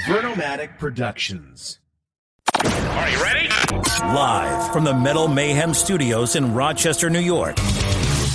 Vernomatic Productions. Are you ready? Live from the Metal Mayhem Studios in Rochester, New York.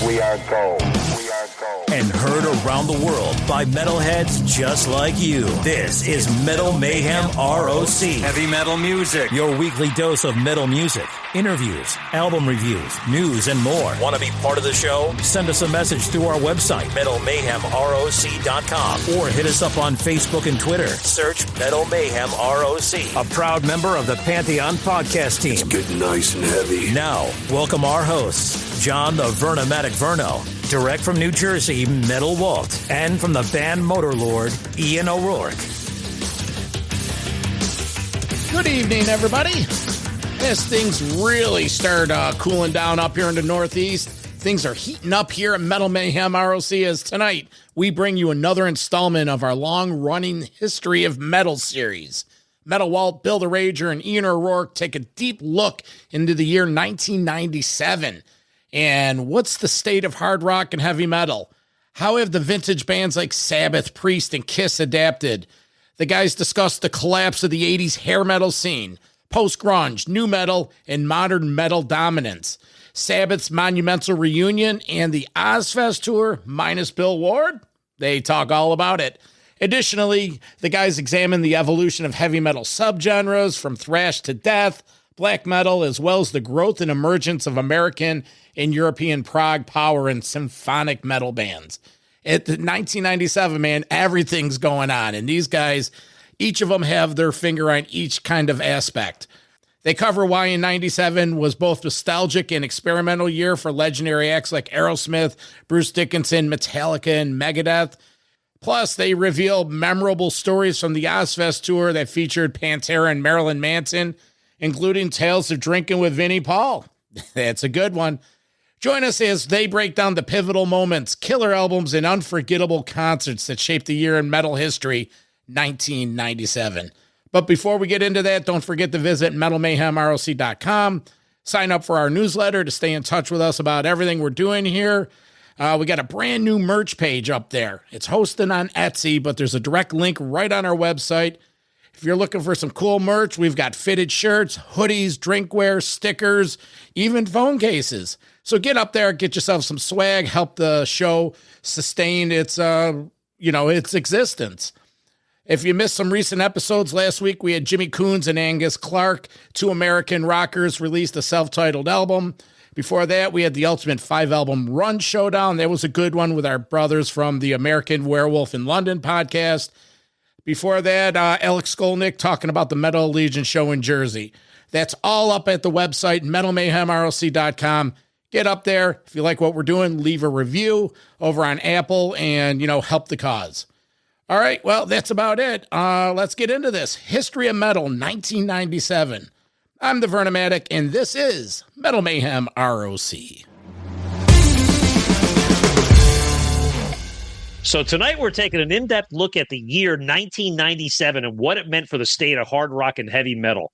We are gold. We are gold. And heard around the world by metalheads just like you. This is Metal Mayhem ROC. Heavy metal music. Your weekly dose of metal music, interviews, album reviews, news, and more. Want to be part of the show? Send us a message through our website, metalmayhemroc.com, or hit us up on Facebook and Twitter. Search Metal Mayhem ROC, a proud member of the Pantheon podcast team. It's getting nice and heavy. Now, welcome our hosts, John the Vernomatic Verno, direct from New Jersey, Metal Walt, and from the band Motorlord, Ian O'Rourke. Good evening, everybody. As things really start cooling down up here in the Northeast, things are heating up here at Metal Mayhem ROC as tonight we bring you another installment of our long-running History of Metal series. Metal Walt, Bill the Rager, and Ian O'Rourke take a deep look into the year 1997. And what's the state of hard rock and heavy metal? How have the vintage bands like Sabbath, Priest, and Kiss adapted? The guys discuss the collapse of the 80s hair metal scene, post-grunge, new metal, and modern metal dominance, Sabbath's monumental reunion, and the OzzFest tour minus Bill Ward. They talk all about it. Additionally, the guys examine the evolution of heavy metal subgenres from thrash to death, black metal, as well as the growth and emergence of American and European prog, power, and symphonic metal bands. At 1997, man, everything's going on. And these guys, each of them have their finger on each kind of aspect. They cover why in 97 was both nostalgic and experimental year for legendary acts like Aerosmith, Bruce Dickinson, Metallica, and Megadeth. Plus, they reveal memorable stories from the OzzFest tour that featured Pantera and Marilyn Manson, including tales of drinking with Vinnie Paul. That's a good one. Join us as they break down the pivotal moments, killer albums, and unforgettable concerts that shaped the year in metal history, 1997. But before we get into that, don't forget to visit metalmayhemroc.com. Sign up for our newsletter to stay in touch with us about everything we're doing here. We got a brand new merch page up there. It's hosted on Etsy, but there's a direct link right on our website. If you're looking for some cool merch, we've got fitted shirts, hoodies, drinkware, stickers, even phone cases. So get up there, get yourself some swag, help the show sustain its existence. If you missed some recent episodes, last week we had Jimmy Coons and Angus Clark, two American rockers, released a self-titled album. Before that, we had the Ultimate 5-album Run Showdown. That was a good one with our brothers from the American Werewolf in London podcast. Before that, Alex Skolnick talking about the Metal Allegiance show in Jersey. That's all up at the website, metalmayhemroc.com. Get up there. If you like what we're doing, leave a review over on Apple and, help the cause. All right, well, that's about it. Let's get into this. History of Metal, 1997. I'm the Vernomatic, and this is Metal Mayhem ROC. So tonight we're taking an in-depth look at the year 1997 and what it meant for the state of hard rock and heavy metal.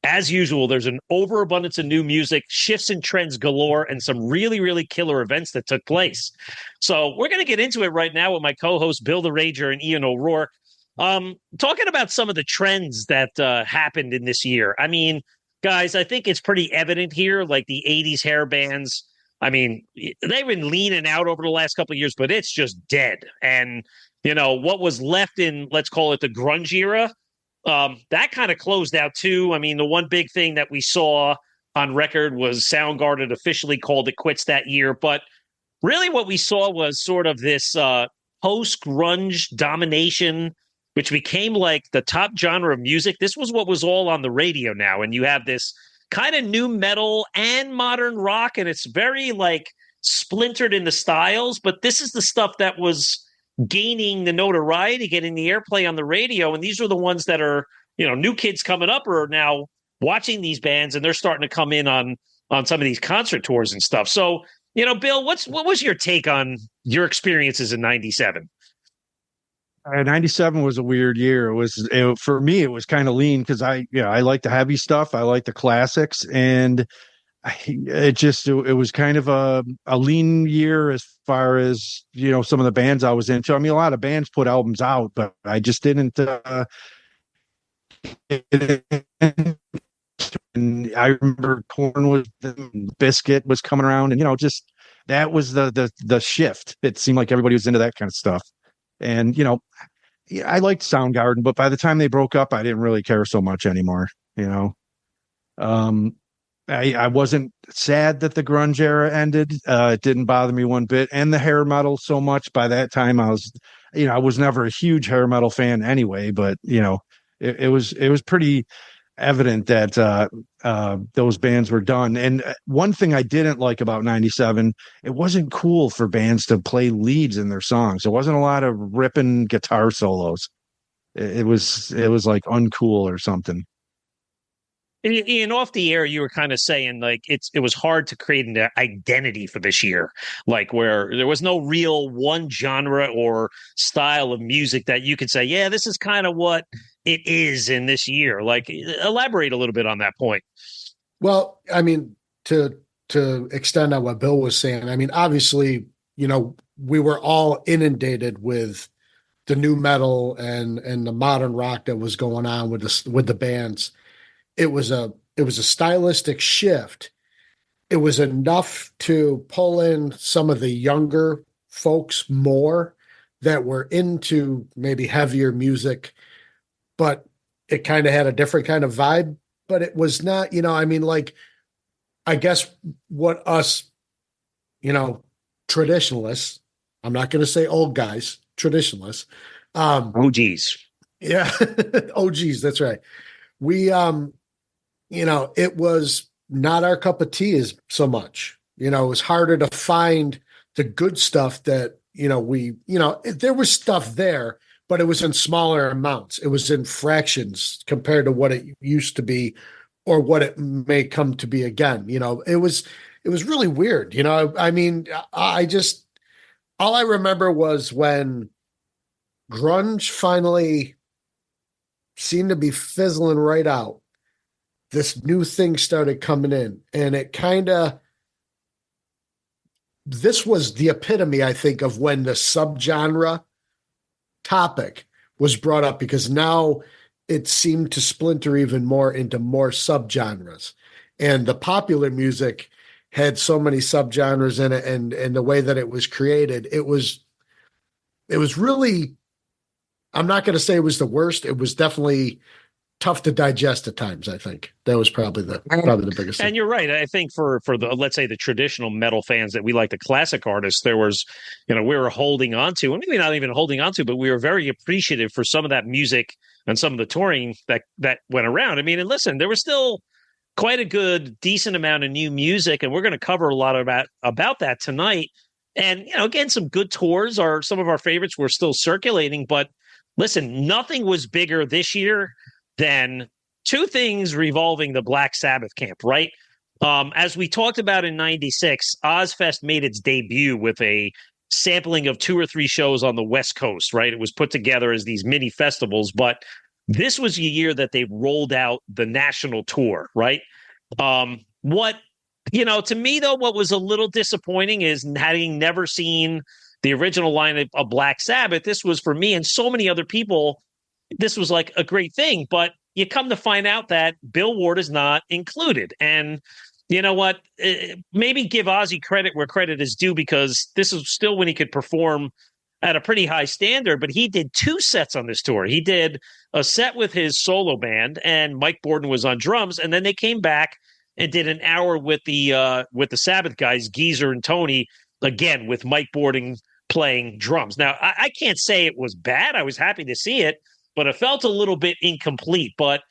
As usual, there's an overabundance of new music, shifts and trends galore, and some really, really killer events that took place. So we're going to get into it right now with my co-hosts, Bill the Rager and Ian O'Rourke, talking about some of the trends that happened in this year. I mean, guys, I think it's pretty evident here, like the 80s hair bands. I mean, they've been leaning out over the last couple of years, but it's just dead. And, what was left in, let's call it the grunge era, that kind of closed out too. I mean, the one big thing that we saw on record was Soundgarden officially called it quits that year. But really what we saw was sort of this post-grunge domination, which became like the top genre of music. This was what was all on the radio now. And you have this kind of new metal and modern rock, and it's very like splintered in the styles. But this is the stuff that was gaining the notoriety, getting the airplay on the radio. And these are the ones that are, new kids coming up are now watching these bands, and they're starting to come in on some of these concert tours and stuff. So, Bill, what was your take on your experiences in 97? 97 was a weird year. For me, it was kind of lean because I like the heavy stuff. I like the classics, and it was kind of a lean year as far as, some of the bands I was into. I mean, a lot of bands put albums out, but I just didn't, And I remember Corn was Biscuit was coming around, and just that was the shift. It seemed like everybody was into that kind of stuff. And yeah, I liked Soundgarden, but by the time they broke up, I didn't really care so much anymore. I wasn't sad that the grunge era ended. It didn't bother me one bit, and the hair metal so much. By that time, I was never a huge hair metal fan anyway. But it was pretty evident that those bands were done. And one thing I didn't like about '97, it wasn't cool for bands to play leads in their songs. There wasn't a lot of ripping guitar solos. It was like uncool or something. And off the air, you were kind of saying like it was hard to create an identity for this year, like where there was no real one genre or style of music that you could say, yeah, this is kind of what it is in this year. Like, elaborate a little bit on that point. Well, I mean, to extend on what Bill was saying, I mean, obviously, we were all inundated with the new metal and the modern rock that was going on with the bands. It was a stylistic shift. It was enough to pull in some of the younger folks more that were into maybe heavier music, but it kind of had a different kind of vibe. But it was not, like, I guess what us, traditionalists, I'm not going to say old guys, traditionalists. OGs. Yeah. OGs. That's right. We, it was not our cup of tea as so much. It was harder to find the good stuff that, there was stuff there, but it was in smaller amounts. It was in fractions compared to what it used to be or what it may come to be again. It was really weird. I mean, all I remember was when grunge finally seemed to be fizzling right out. This new thing started coming in, and it this was the epitome, I think, of when the subgenre topic was brought up, because now it seemed to splinter even more into more subgenres. And the popular music had so many subgenres in it, and the way that it was created, it was really, I'm not going to say it was the worst. It was definitely tough to digest at times. I think that was probably the biggest thing. And you're right. I think for the, let's say, the traditional metal fans that we like, the classic artists, there was, we were holding on to, and maybe not even holding on to, but we were very appreciative for some of that music and some of the touring that went around. I mean, and listen, there was still quite a good, decent amount of new music, and we're going to cover a lot about that tonight. And, again, some good tours are some of our favorites were still circulating, but listen, nothing was bigger this year than two things revolving the Black Sabbath camp, right? As we talked about in '96, OzzFest made its debut with a sampling of 2 or 3 shows on the West Coast, right? It was put together as these mini festivals, but this was the year that they rolled out the national tour, right? To me, though, what was a little disappointing is having never seen the original lineup of Black Sabbath. This was, for me and so many other people, this was like a great thing, but you come to find out that Bill Ward is not included. And you know what? Maybe give Ozzy credit where credit is due, because this is still when he could perform at a pretty high standard, but he did 2 sets on this tour. He did a set with his solo band, and Mike Borden was on drums, and then they came back and did an hour with the Sabbath guys, Geezer and Tony, again with Mike Borden playing drums. Now, I can't say it was bad. I was happy to see it, but it felt a little bit incomplete. But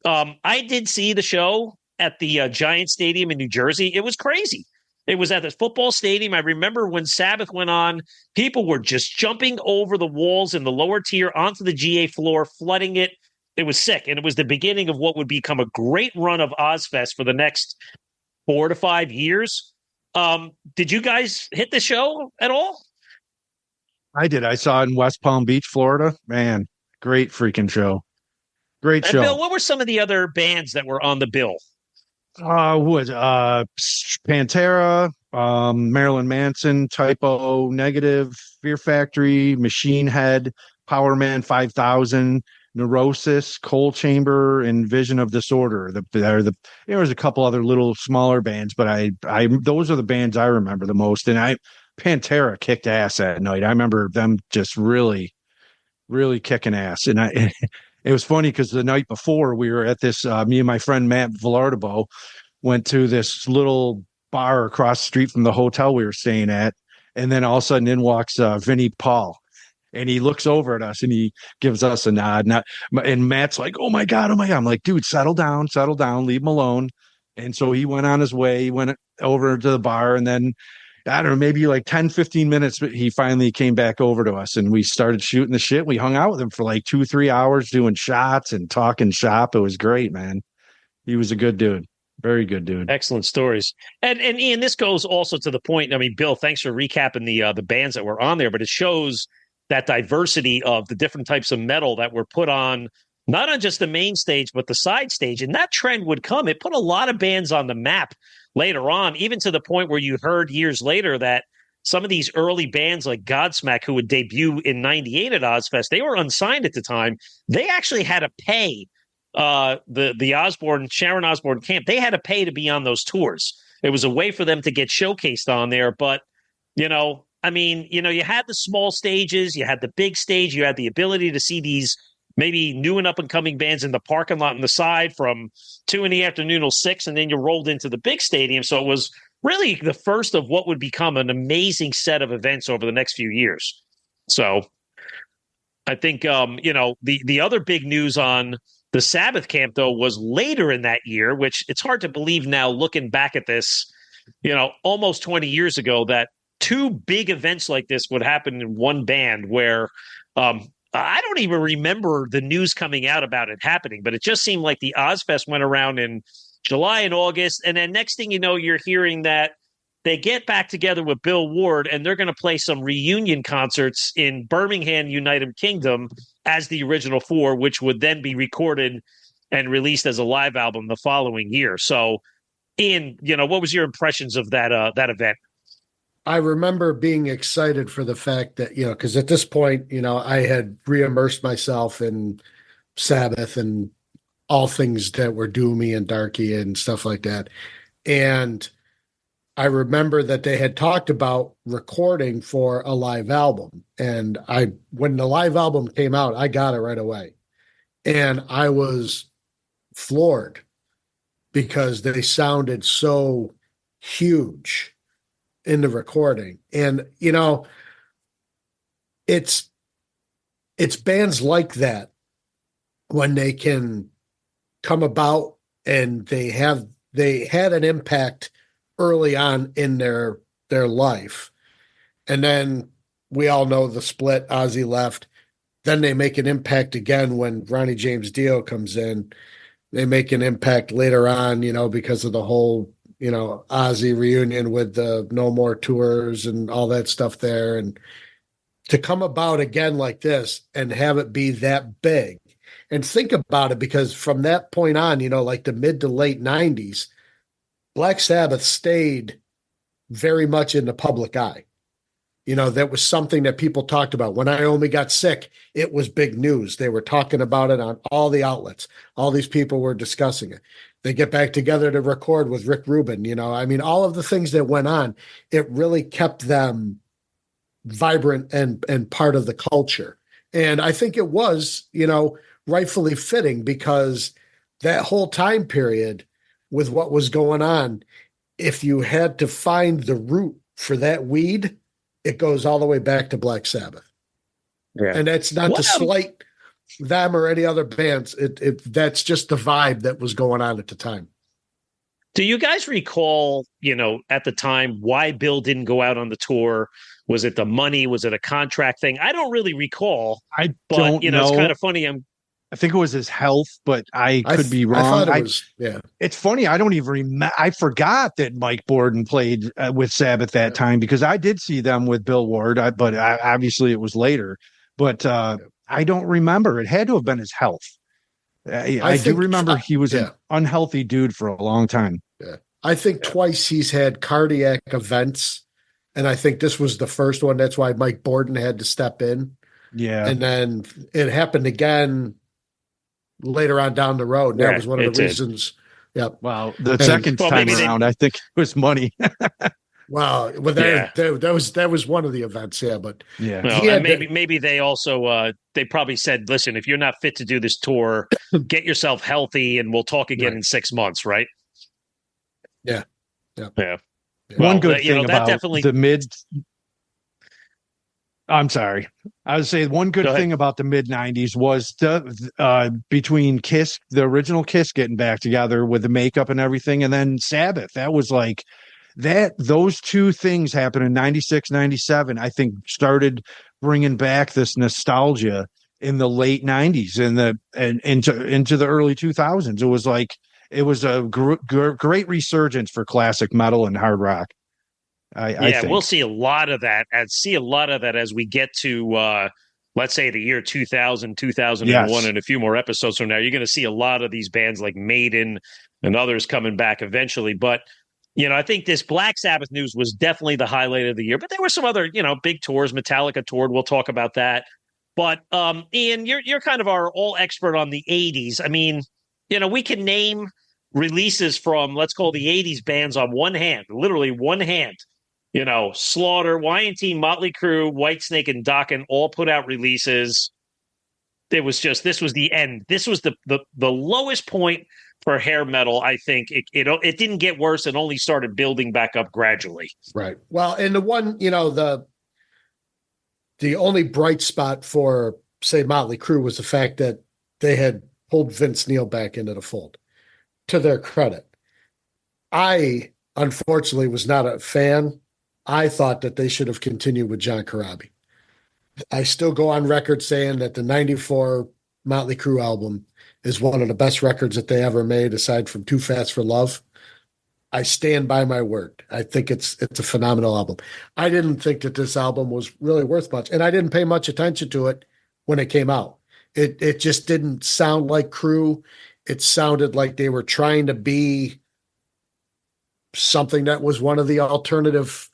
I did see the show at the Giant Stadium in New Jersey. It was crazy. It was at the football stadium. I remember when Sabbath went on, people were just jumping over the walls in the lower tier onto the GA floor, flooding it. It was sick. And it was the beginning of what would become a great run of OzzFest for the next 4 to 5 years. Did you guys hit the show at all? I did. I saw it in West Palm Beach, Florida. Man, great freaking show. Great show. Bill, what were some of the other bands that were on the bill? Pantera, Marilyn Manson, Typo, Negative, Fear Factory, Machine Head, Power Man 5000, Neurosis, Coal Chamber, and Vision of Disorder. There was a couple other little smaller bands, but I those are the bands I remember the most. And Pantera kicked ass that night. I remember them just really, really kicking ass. And it was funny because the night before we were at this, me and my friend Matt Villardebo went to this little bar across the street from the hotel we were staying at. And then all of a sudden in walks Vinnie Paul. And he looks over at us and he gives us a nod. And Matt's like, oh my God. I'm like, dude, settle down, leave him alone. And so he went on his way. He went over to the bar. And then, I don't know, maybe like 10, 15 minutes, he finally came back over to us and we started shooting the shit. We hung out with him for like 2-3 hours doing shots and talking shop. It was great, man. He was a good dude. Very good dude. Excellent stories. And Ian, this goes also to the point. I mean, Bill, thanks for recapping the bands that were on there, but it shows that diversity of the different types of metal that were put on, not on just the main stage, but the side stage. And that trend would come. It put a lot of bands on the map later on, even to the point where you heard years later that some of these early bands like Godsmack, who would debut in 98 at OzzFest, they were unsigned at the time. They actually had to pay the Sharon Osbourne camp. They had to pay to be on those tours. It was a way for them to get showcased on there. But, I mean, you had the small stages, you had the big stage, you had the ability to see these maybe new and up and coming bands in the parking lot on the side from 2 p.m. till 6, and then you rolled into the big stadium. So it was really the first of what would become an amazing set of events over the next few years. So I think, the other big news on the Sabbath camp, though, was later in that year, which it's hard to believe now looking back at this, almost 20 years ago, that 2 big events like this would happen in one band where I don't even remember the news coming out about it happening, but it just seemed like the OzzFest went around in July and August. And then next thing you know, you're hearing that they get back together with Bill Ward and they're going to play some reunion concerts in Birmingham, United Kingdom as the original 4, which would then be recorded and released as a live album the following year. So, Ian, what was your impressions of that event? I remember being excited for the fact that, because at this point, I had re-immersed myself in Sabbath and all things that were doomy and darky and stuff like that. And I remember that they had talked about recording for a live album. And when the live album came out, I got it right away. And I was floored because they sounded so huge in the recording. And it's bands like that when they can come about and they had an impact early on in their life, and then we all know the split. Ozzy left, then they make an impact again when Ronnie James Dio comes in. They make an impact later on, because of the whole Ozzy reunion with the No More tours and all that stuff there. And to come about again like this and have it be that big, and think about it, because from that point on, like the mid to late 90s, Black Sabbath stayed very much in the public eye. That was something that people talked about. When Iommi got sick, it was big news. They were talking about it on all the outlets. All these people were discussing it. They get back together to record with Rick Rubin. All of the things that went on, it really kept them vibrant and part of the culture. And I think it was, rightfully fitting, because that whole time period with what was going on, if you had to find the root for that weed, it goes all the way back to Black Sabbath. Yeah. And that's not to slight them or any other bands. That's just the vibe that was going on at the time. Do you guys recall, at the time, why Bill didn't go out on the tour? Was it the money? Was it a contract thing? I don't really recall. I don't know. It's kind of funny. I think it was his health, but I could be wrong. I thought it was, yeah. It's funny. I don't even remember. I forgot that Mike Borden played with Sabbath that time, because I did see them with Bill Ward, but obviously it was later. But I don't remember. It had to have been his health. I do remember he was an unhealthy dude for a long time. Yeah. I think twice he's had cardiac events, and I think this was the first one. That's why Mike Borden had to step in. Yeah. And then it happened again later on down the road. And that was one of the reasons. Yep. Well, the second time around, I think it was money. Well, that was one of the events, but well, and maybe they also they probably said, listen, if you're not fit to do this tour, get yourself healthy, and we'll talk again in 6 months, right? Yeah. One good thing about the mid. I'm sorry. I would say one good thing about the mid '90s was between Kiss, the original Kiss, getting back together with the makeup and everything, and then Sabbath. That was like that. Those two things happened in '96, '97. I think started bringing back this nostalgia in the late '90s and into the early 2000s. It was like it was a great resurgence for classic metal and hard rock. I think. We'll see a lot of that. As we get to, let's say, the year 2000, 2001, and a few more episodes from now. You're going to see a lot of these bands like Maiden and others coming back eventually. But, I think this Black Sabbath news was definitely the highlight of the year. But there were some other, big tours. Metallica toured. We'll talk about that. But, Ian, you're kind of our all expert on the 80s. I mean, we can name releases from, let's call the 80s bands on one hand, literally one hand. Slaughter, Y&T, Motley Crue, Whitesnake, and Dokken all put out releases. This was the end. This was the lowest point for hair metal. I think it didn't get worse. It only started building back up gradually. Right. Well, and the one, the only bright spot for, say, Motley Crue was the fact that they had pulled Vince Neil back into the fold, to their credit. I, unfortunately, was not a fan. I thought that they should have continued with John Corabi. I still go on record saying that the 94 Motley Crue album is one of the best records that they ever made, aside from Too Fast for Love. I stand by my word. I think it's a phenomenal album. I didn't think that this album was really worth much, and I didn't pay much attention to it when it came out. It just didn't sound like Crue. It sounded like they were trying to be something that was one of the alternative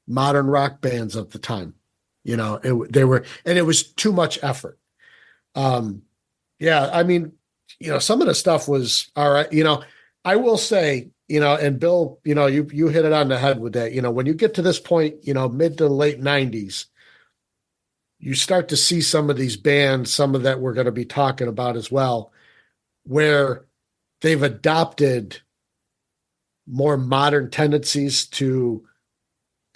modern rock bands of the time. It was too much effort. I mean, some of the stuff was all right. I will say, and Bill, you hit it on the head with that. When you get to this point, mid to late 90s, you start to see some of these bands, some of that we're going to be talking about as well, where they've adopted more modern tendencies to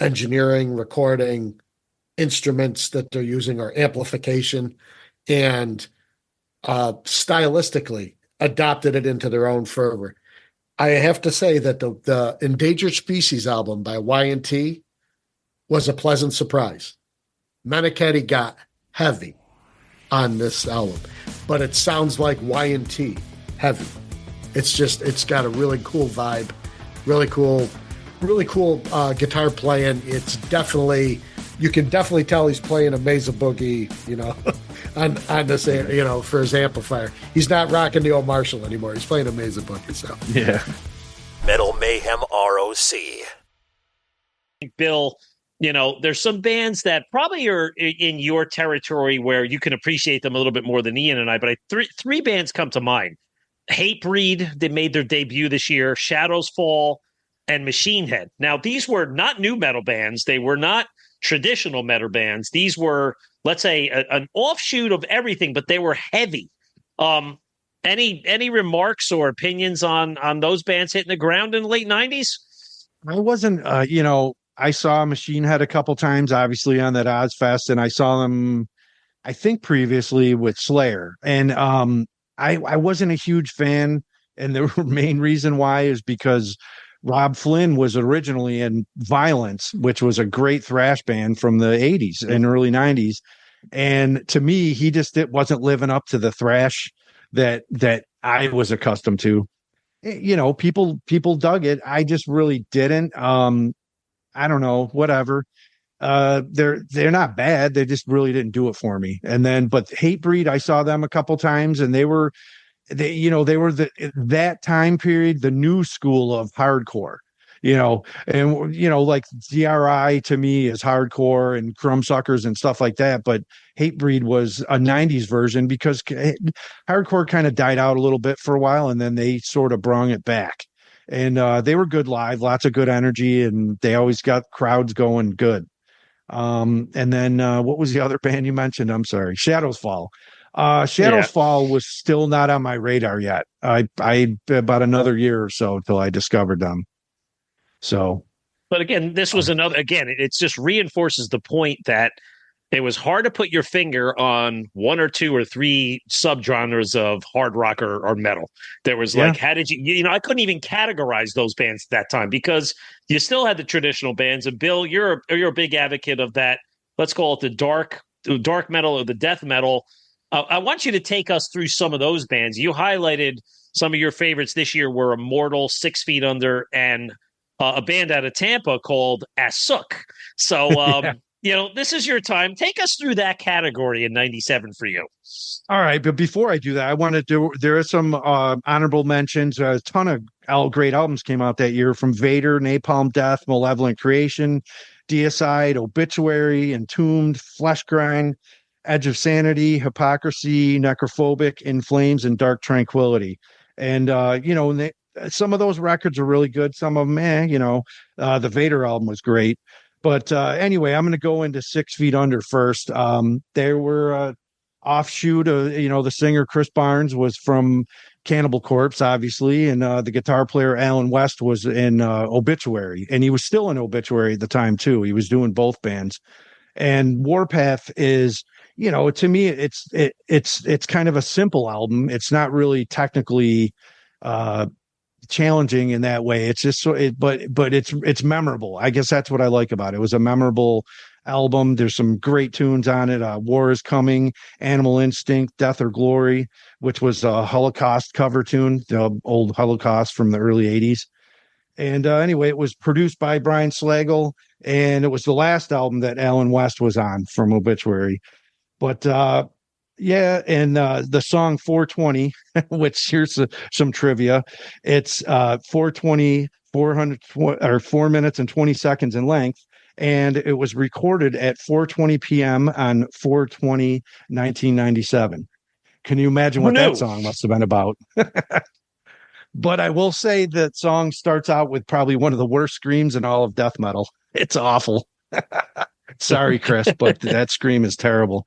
engineering, recording, instruments that they're using, or amplification, and stylistically adopted it into their own fervor. I have to say that the Endangered Species album by Y&T was a pleasant surprise. Meniketti got heavy on this album, but it sounds like Y&T heavy. It's got a really cool vibe, really cool guitar playing. It's definitely, you can definitely tell he's playing a Mesa Boogie, on this, for his amplifier. He's not rocking the old Marshall anymore. He's playing a Mesa Boogie. So yeah. Metal Mayhem ROC. Bill, there's some bands that probably are in your territory where you can appreciate them a little bit more than Ian and I, but three bands come to mind. Hatebreed, they made their debut this year, Shadows Fall, and Machine Head. Now, these were not new metal bands. They were not traditional metal bands. These were, let's say, an offshoot of everything, but they were heavy. Any remarks or opinions on those bands hitting the ground in the late 90s? I wasn't, I saw Machine Head a couple times, obviously, on that OzzFest, and I saw them, I think, previously with Slayer. And I wasn't a huge fan, and the main reason why is because Rob Flynn was originally in Violence, which was a great thrash band from the 80s and early 90s. And to me, it wasn't living up to the thrash that I was accustomed to. People dug it. I just really didn't. I don't know, whatever. They're not bad. They just really didn't do it for me. And then, but Hatebreed, I saw them a couple times, and they were that time period, the new school of hardcore. like DRI to me is hardcore and Crumbsuckers and stuff like that. But Hatebreed was a 90s version because hardcore kind of died out a little bit for a while, and then they sort of brung it back. And they were good live, lots of good energy, and they always got crowds going good. And then what was the other band you mentioned? I'm sorry, Shadows Fall. Fall was still not on my radar yet. I about another year or so till I discovered them. So, but again, this was it just reinforces the point that it was hard to put your finger on one or two or three subgenres of hard rock or metal. There was how did I couldn't even categorize those bands at that time because you still had the traditional bands. And Bill, you're a big advocate of that. Let's call it the dark metal or the death metal. I want you to take us through some of those bands. You highlighted some of your favorites this year were Immortal, 6 Feet Under, and a band out of Tampa called Asuk. So, this is your time. Take us through that category in 97 for you. All right. But before I do that, I want to there are some honorable mentions. A ton of great albums came out that year from Vader, Napalm Death, Malevolent Creation, Deicide, Obituary, Entombed, Fleshgrind, Edge of Sanity, Hypocrisy, Necrophobic, In Flames, and Dark Tranquility. And, some of those records are really good. Some of them, the Vader album was great. But anyway, I'm going to go into 6 Feet Under first. There were offshoot, the singer Chris Barnes was from Cannibal Corpse, obviously. And the guitar player Alan West was in Obituary. And he was still in Obituary at the time, too. He was doing both bands. And Warpath is, to me, it's kind of a simple album. It's not really technically challenging in that way. It's just but it's memorable. I guess that's what I like about it. It was a memorable album. There's some great tunes on it. War is Coming, Animal Instinct, Death or Glory, which was a Holocaust cover tune, the old Holocaust from the early 80s. And anyway, it was produced by Brian Slagle, and it was the last album that Alan West was on from Obituary. But and the song 420, which here's some trivia. It's 420, 4 minutes and 20 seconds in length. And it was recorded at 4:20 p.m. on 4/20, 1997. Can you imagine what that song must have been about? But I will say that song starts out with probably one of the worst screams in all of death metal. It's awful. Sorry, Chris, but that scream is terrible.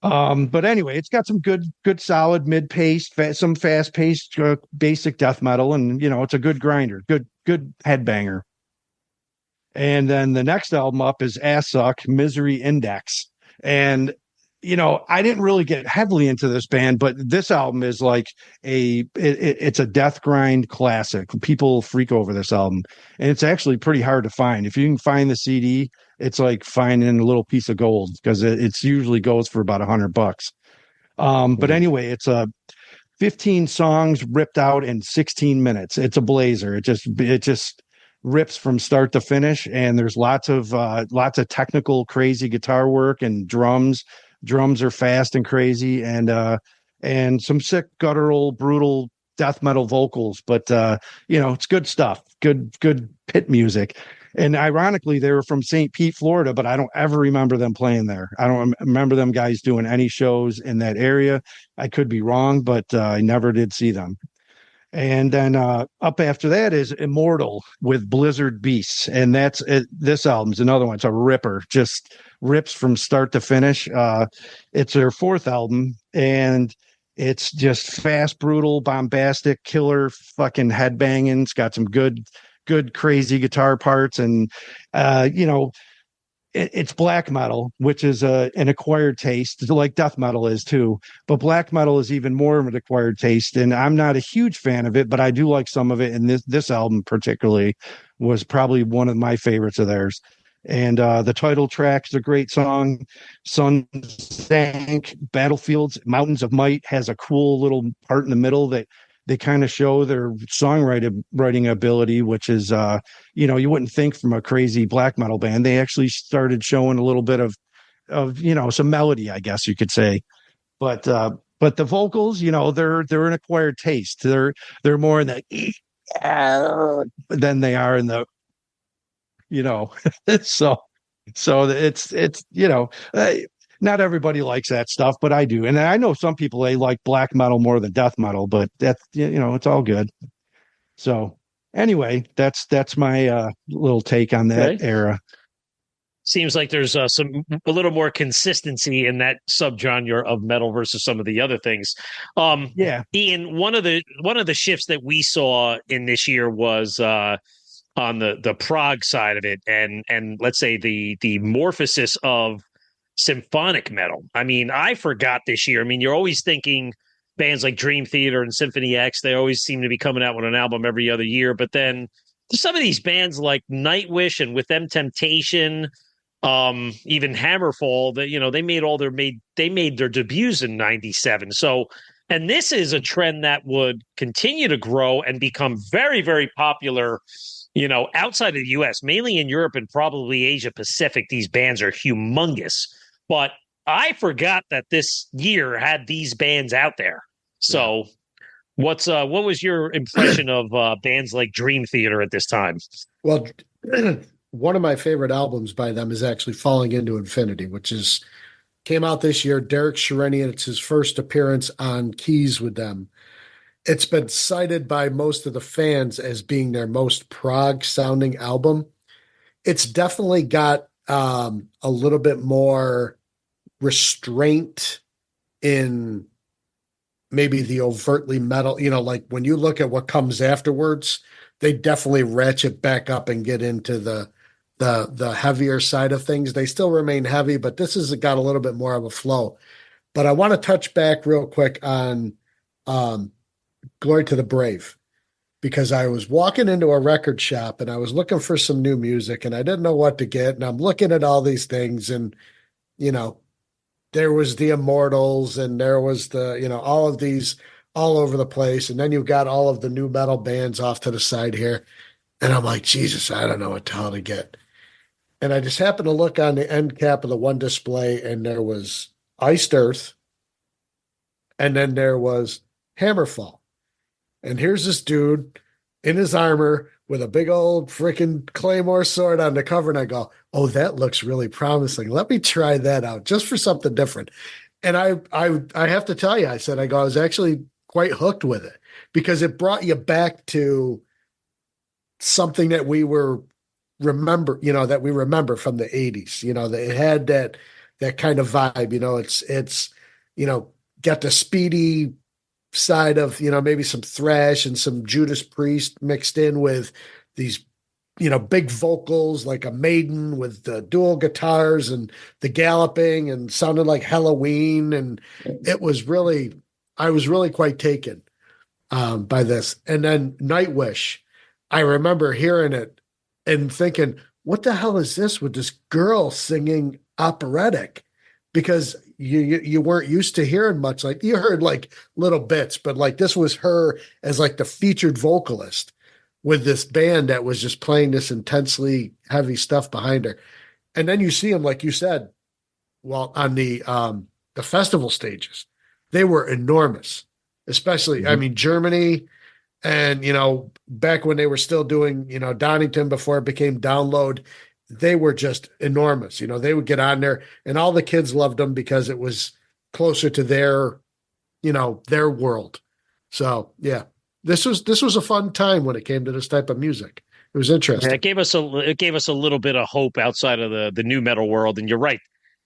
But anyway, it's got some good, solid mid-paced, some fast-paced, basic death metal, and it's a good grinder, good headbanger. And then the next album up is Asuk, Misery Index, and I didn't really get heavily into this band, but this album is like it's a death grind classic. People freak over this album, and it's actually pretty hard to find. If you can find the CD, it's like finding a little piece of gold because it's usually goes for about $100. But anyway, it's 15 songs ripped out in 16 minutes. It's a blazer. It just rips from start to finish, and there's lots of technical, crazy guitar work and drums. Drums are fast and crazy, and some sick, guttural, brutal death metal vocals. But it's good stuff. Good pit music. And ironically, they were from St. Pete, Florida, but I don't ever remember them playing there. I don't remember them guys doing any shows in that area. I could be wrong, but I never did see them. And then up after that is Immortal with Blizzard Beasts. And that's it. This album's another one. It's a ripper, just rips from start to finish. It's their fourth album, and it's just fast, brutal, bombastic, killer fucking headbanging. It's got some good, crazy guitar parts. And, it's black metal, which is an acquired taste, like death metal is too. But black metal is even more of an acquired taste, and I'm not a huge fan of it, but I do like some of it. And this album particularly was probably one of my favorites of theirs. And the title track is a great song. Sun Sank, Battlefields, Mountains of Might has a cool little part in the middle that they kind of show their songwriting ability, which is, you wouldn't think from a crazy black metal band. They actually started showing a little bit of some melody, I guess you could say. But the vocals, they're an acquired taste. They're more in the than they are in the, so it's not everybody likes that stuff, but I do. And I know some people, they like black metal more than death metal, but that's, it's all good. So anyway, that's my little take on that era. Seems like there's a little more consistency in that subgenre of metal versus some of the other things. Ian, one of the shifts that we saw in this year was on the prog side of it, and let's say the morphosis of symphonic metal. I mean, I forgot this year. I mean, you're always thinking bands like Dream Theater and Symphony X, they always seem to be coming out with an album every other year. But then some of these bands like Nightwish and With Them Temptation, even Hammerfall, that they made their debuts in '97. So, and this is a trend that would continue to grow and become very, very popular, outside of the US, mainly in Europe and probably Asia Pacific. These bands are humongous. But I forgot that this year had these bands out there. So what was your impression of bands like Dream Theater at this time? Well, one of my favorite albums by them is actually Falling Into Infinity, which came out this year. Derek Sherenian, it's his first appearance on keys with them. It's been cited by most of the fans as being their most prog sounding album. It's definitely got a little bit more restraint in maybe the overtly metal, like when you look at what comes afterwards, they definitely ratchet back up and get into the heavier side of things. They still remain heavy, but this has got a little bit more of a flow. But I want to touch back real quick on Glory to the Brave, because I was walking into a record shop and I was looking for some new music and I didn't know what to get. And I'm looking at all these things and, there was the Immortals and there was the, all of these all over the place. And then you've got all of the new metal bands off to the side here. And I'm like, Jesus, I don't know what the hell to get. And I just happened to look on the end cap of the one display and there was Iced Earth. And then there was Hammerfall. And here's this dude in his armor with a big old freaking Claymore sword on the cover. And I go, oh, that looks really promising. Let me try that out just for something different. And I have to tell you, I was actually quite hooked with it because it brought you back to something that we remember from the 80s, that it had that kind of vibe, it's got the speedy side of, maybe some thrash and some Judas Priest mixed in with these, big vocals like a Maiden with the dual guitars and the galloping and sounded like Halloween. And I was really quite taken by this. And then Nightwish, I remember hearing it and thinking, what the hell is this with this girl singing operatic? Because you weren't used to hearing much. Like you heard like little bits, but like this was her as like the featured vocalist with this band that was just playing this intensely heavy stuff behind her. And then you see them, like you said, well, on the festival stages, they were enormous, especially, Germany and, back when they were still doing, Donington before it became Download, they were just enormous. They would get on there and all the kids loved them because it was closer to their world. So yeah, this was a fun time when it came to this type of music. It was interesting. Yeah, it gave us a little bit of hope outside of the new metal world. And you're right.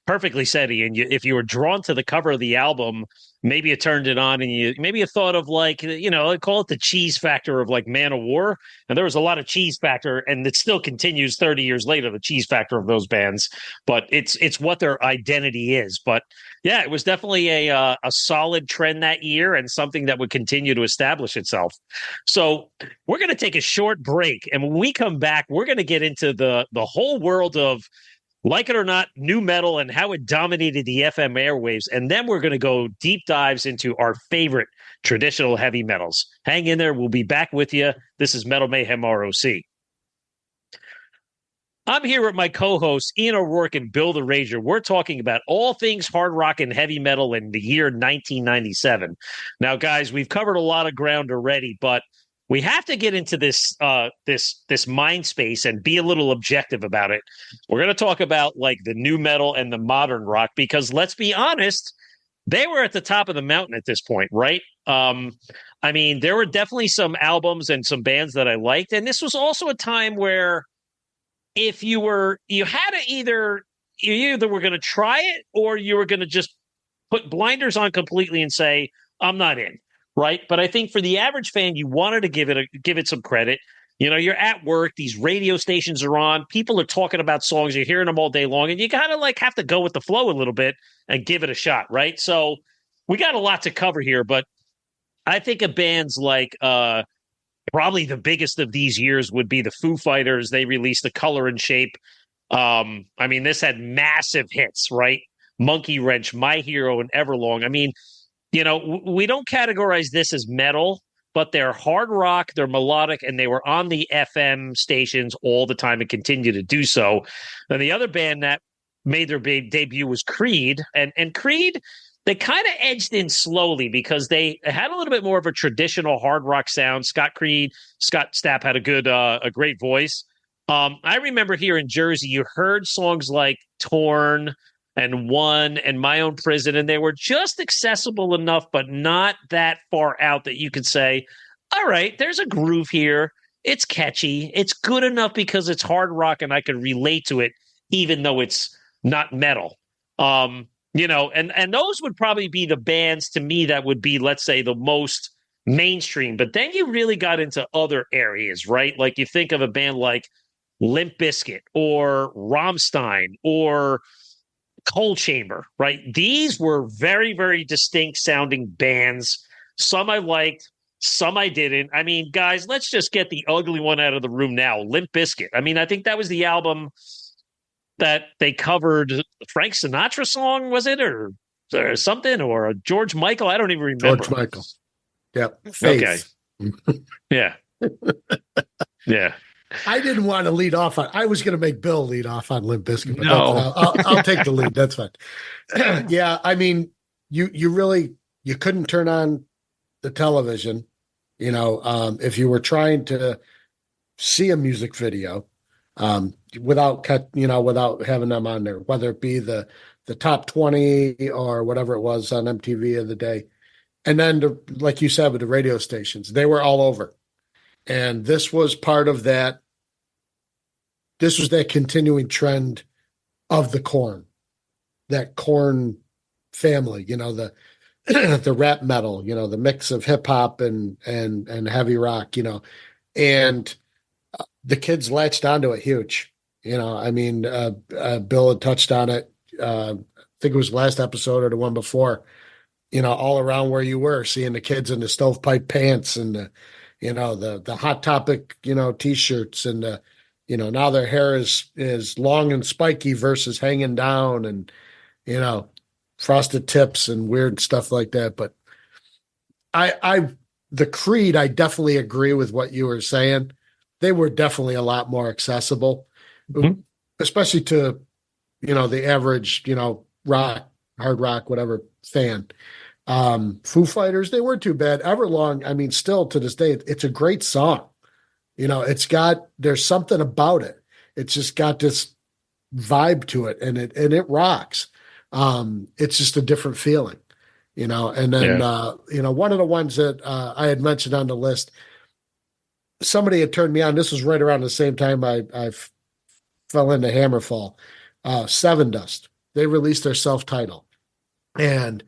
Perfectly said, Ian. If you were drawn to the cover of the album, maybe you turned it on and you thought of like, I call it the cheese factor of like Man of War. And there was a lot of cheese factor and it still continues 30 years later, the cheese factor of those bands, but it's what their identity is. But yeah, it was definitely a solid trend that year and something that would continue to establish itself. So we're going to take a short break. And when we come back, we're going to get into the whole world of, like it or not, new metal and how it dominated the FM airwaves. And then we're going to go deep dives into our favorite traditional heavy metals. Hang in there. We'll be back with you. This is Metal Mayhem ROC. I'm here with my co-hosts, Ian O'Rourke and Bill the Rager. We're talking about all things hard rock and heavy metal in the year 1997. Now, guys, we've covered a lot of ground already, but we have to get into this mind space and be a little objective about it. We're going to talk about like the new metal and the modern rock, because let's be honest, they were at the top of the mountain at this point, right? I mean, there were definitely some albums and some bands that I liked, and this was also a time where if you were going to try it, or you were going to just put blinders on completely and say, I'm not in. Right. But I think for the average fan, you wanted to give it some credit. You know, you're at work, these radio stations are on, people are talking about songs, you're hearing them all day long, and you kind of like have to go with the flow a little bit and give it a shot. Right. So we got a lot to cover here, but I think of bands like probably the biggest of these years would be the Foo Fighters. They released The Color and Shape. I mean, this had massive hits, right? Monkey Wrench, My Hero, and Everlong. I mean, you know, we don't categorize this as metal, but they're hard rock, they're melodic, and they were on the FM stations all the time and continue to do so. And the other band that made their debut was Creed. And Creed, they kind of edged in slowly because they had a little bit more of a traditional hard rock sound. Scott Stapp had a great voice. I remember here in Jersey, you heard songs like Torn and One and My Own Prison, and they were just accessible enough, but not that far out that you could say, all right, there's a groove here. It's catchy. It's good enough because it's hard rock and I can relate to it, even though it's not metal. You know, and those would probably be the bands to me that would be, let's say, the most mainstream. But then you really got into other areas, right? Like you think of a band like Limp Bizkit or Rammstein or Cold Chamber, right? These were very, very distinct sounding bands. Some I liked, some I didn't. I mean, guys, let's just get the ugly one out of the room now. Limp Bizkit. I mean, I think that was the album that they covered Frank Sinatra song, was it? Or something? Or a George Michael? I don't even remember. George Michael. Yep. Faith. Okay. Yeah. Yeah. I didn't want to lead off on. I was going to make Bill lead off on Limp Bizkit. No, I'll take the lead. That's fine. Yeah, I mean, you couldn't turn on the television, you know, if you were trying to see a music video, without having them on there, whether it be the top 20 or whatever it was on MTV of the day, and then like you said with the radio stations, they were all over. And this was part of that. This was that continuing trend of the Korn, that Korn family, you know, the rap metal, you know, the mix of hip hop and heavy rock, you know, and the kids latched onto it huge. You know, I mean, Bill had touched on it. I think it was last episode or the one before, you know, all around where you were, seeing the kids in the stovepipe pants and the Hot Topic, you know, T-shirts, and now their hair is long and spiky versus hanging down, and you know, frosted tips and weird stuff like that. But the Creed, I definitely agree with what you were saying. They were definitely a lot more accessible, especially to, you know, the average, you know, rock, hard rock, whatever fan. Foo Fighters, they weren't too bad. Everlong, I mean, still to this day, it's a great song. You know, there's something about it. It's just got this vibe to it, and it rocks. It's just a different feeling, you know. And then, one of the ones that I had mentioned on the list, somebody had turned me on. This was right around the same time I fell into Hammerfall. Seven Dust. They released their self-title, and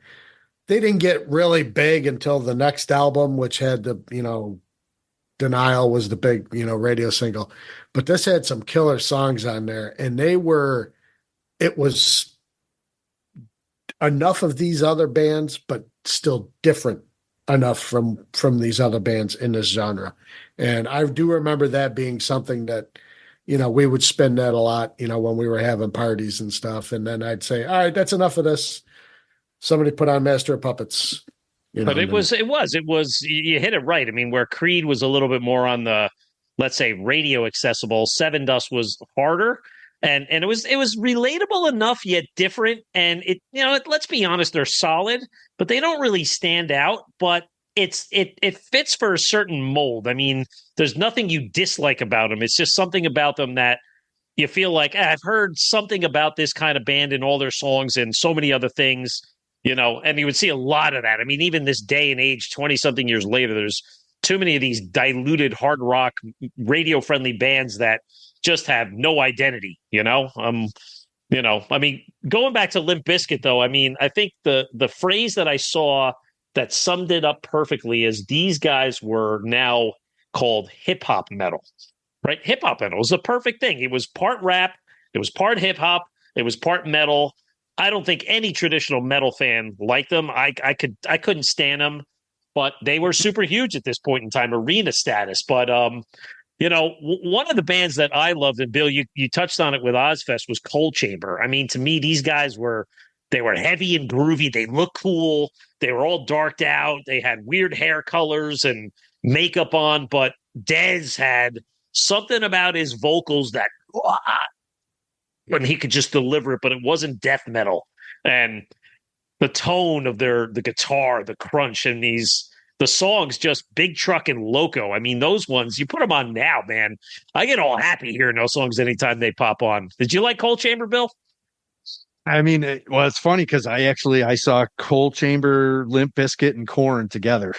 they didn't get really big until the next album, which had the, you know, Denial was the big, you know, radio single. But this had some killer songs on there, and it was enough of these other bands, but still different enough from these other bands in this genre. And I do remember that being something that, you know, we would spin that a lot, you know, when we were having parties and stuff. And then I'd say, all right, that's enough of this. Somebody put on Master of Puppets. You know, but it was, you hit it right. I mean, where Creed was a little bit more on the, let's say, radio accessible, Seven Dust was harder. And it was relatable enough, yet different. And it, you know, let's be honest, they're solid, but they don't really stand out. But it fits for a certain mold. I mean, there's nothing you dislike about them. It's just something about them that you feel like, I've heard something about this kind of band in all their songs and so many other things, and you would see a lot of that. I mean, even this day and age, 20 something years later, there's too many of these diluted hard rock radio friendly bands that just have no identity, I mean, going back to Limp Bizkit, though, I mean, I think the phrase that I saw that summed it up perfectly is these guys were now called hip hop metal, right? Hip hop metal was the perfect thing. It was part rap, it was part hip hop, it was part metal. I don't think any traditional metal fan liked them. I couldn't stand them, but they were super huge at this point in time, arena status. But one of the bands that I loved, and Bill, you touched on it with OzzFest, was Cold Chamber. I mean, to me, these guys were heavy and groovy. They looked cool. They were all darked out. They had weird hair colors and makeup on, but Dez had something about his vocals that when he could just deliver it, but it wasn't death metal. And the tone of the guitar, the crunch, and the songs, just Big Truck and Loco. I mean, those ones, you put them on now, man. I get all happy hearing those songs anytime they pop on. Did you like Cold Chamber, Bill? I mean, it's funny because I saw Cold Chamber, Limp Bizkit, and Korn together.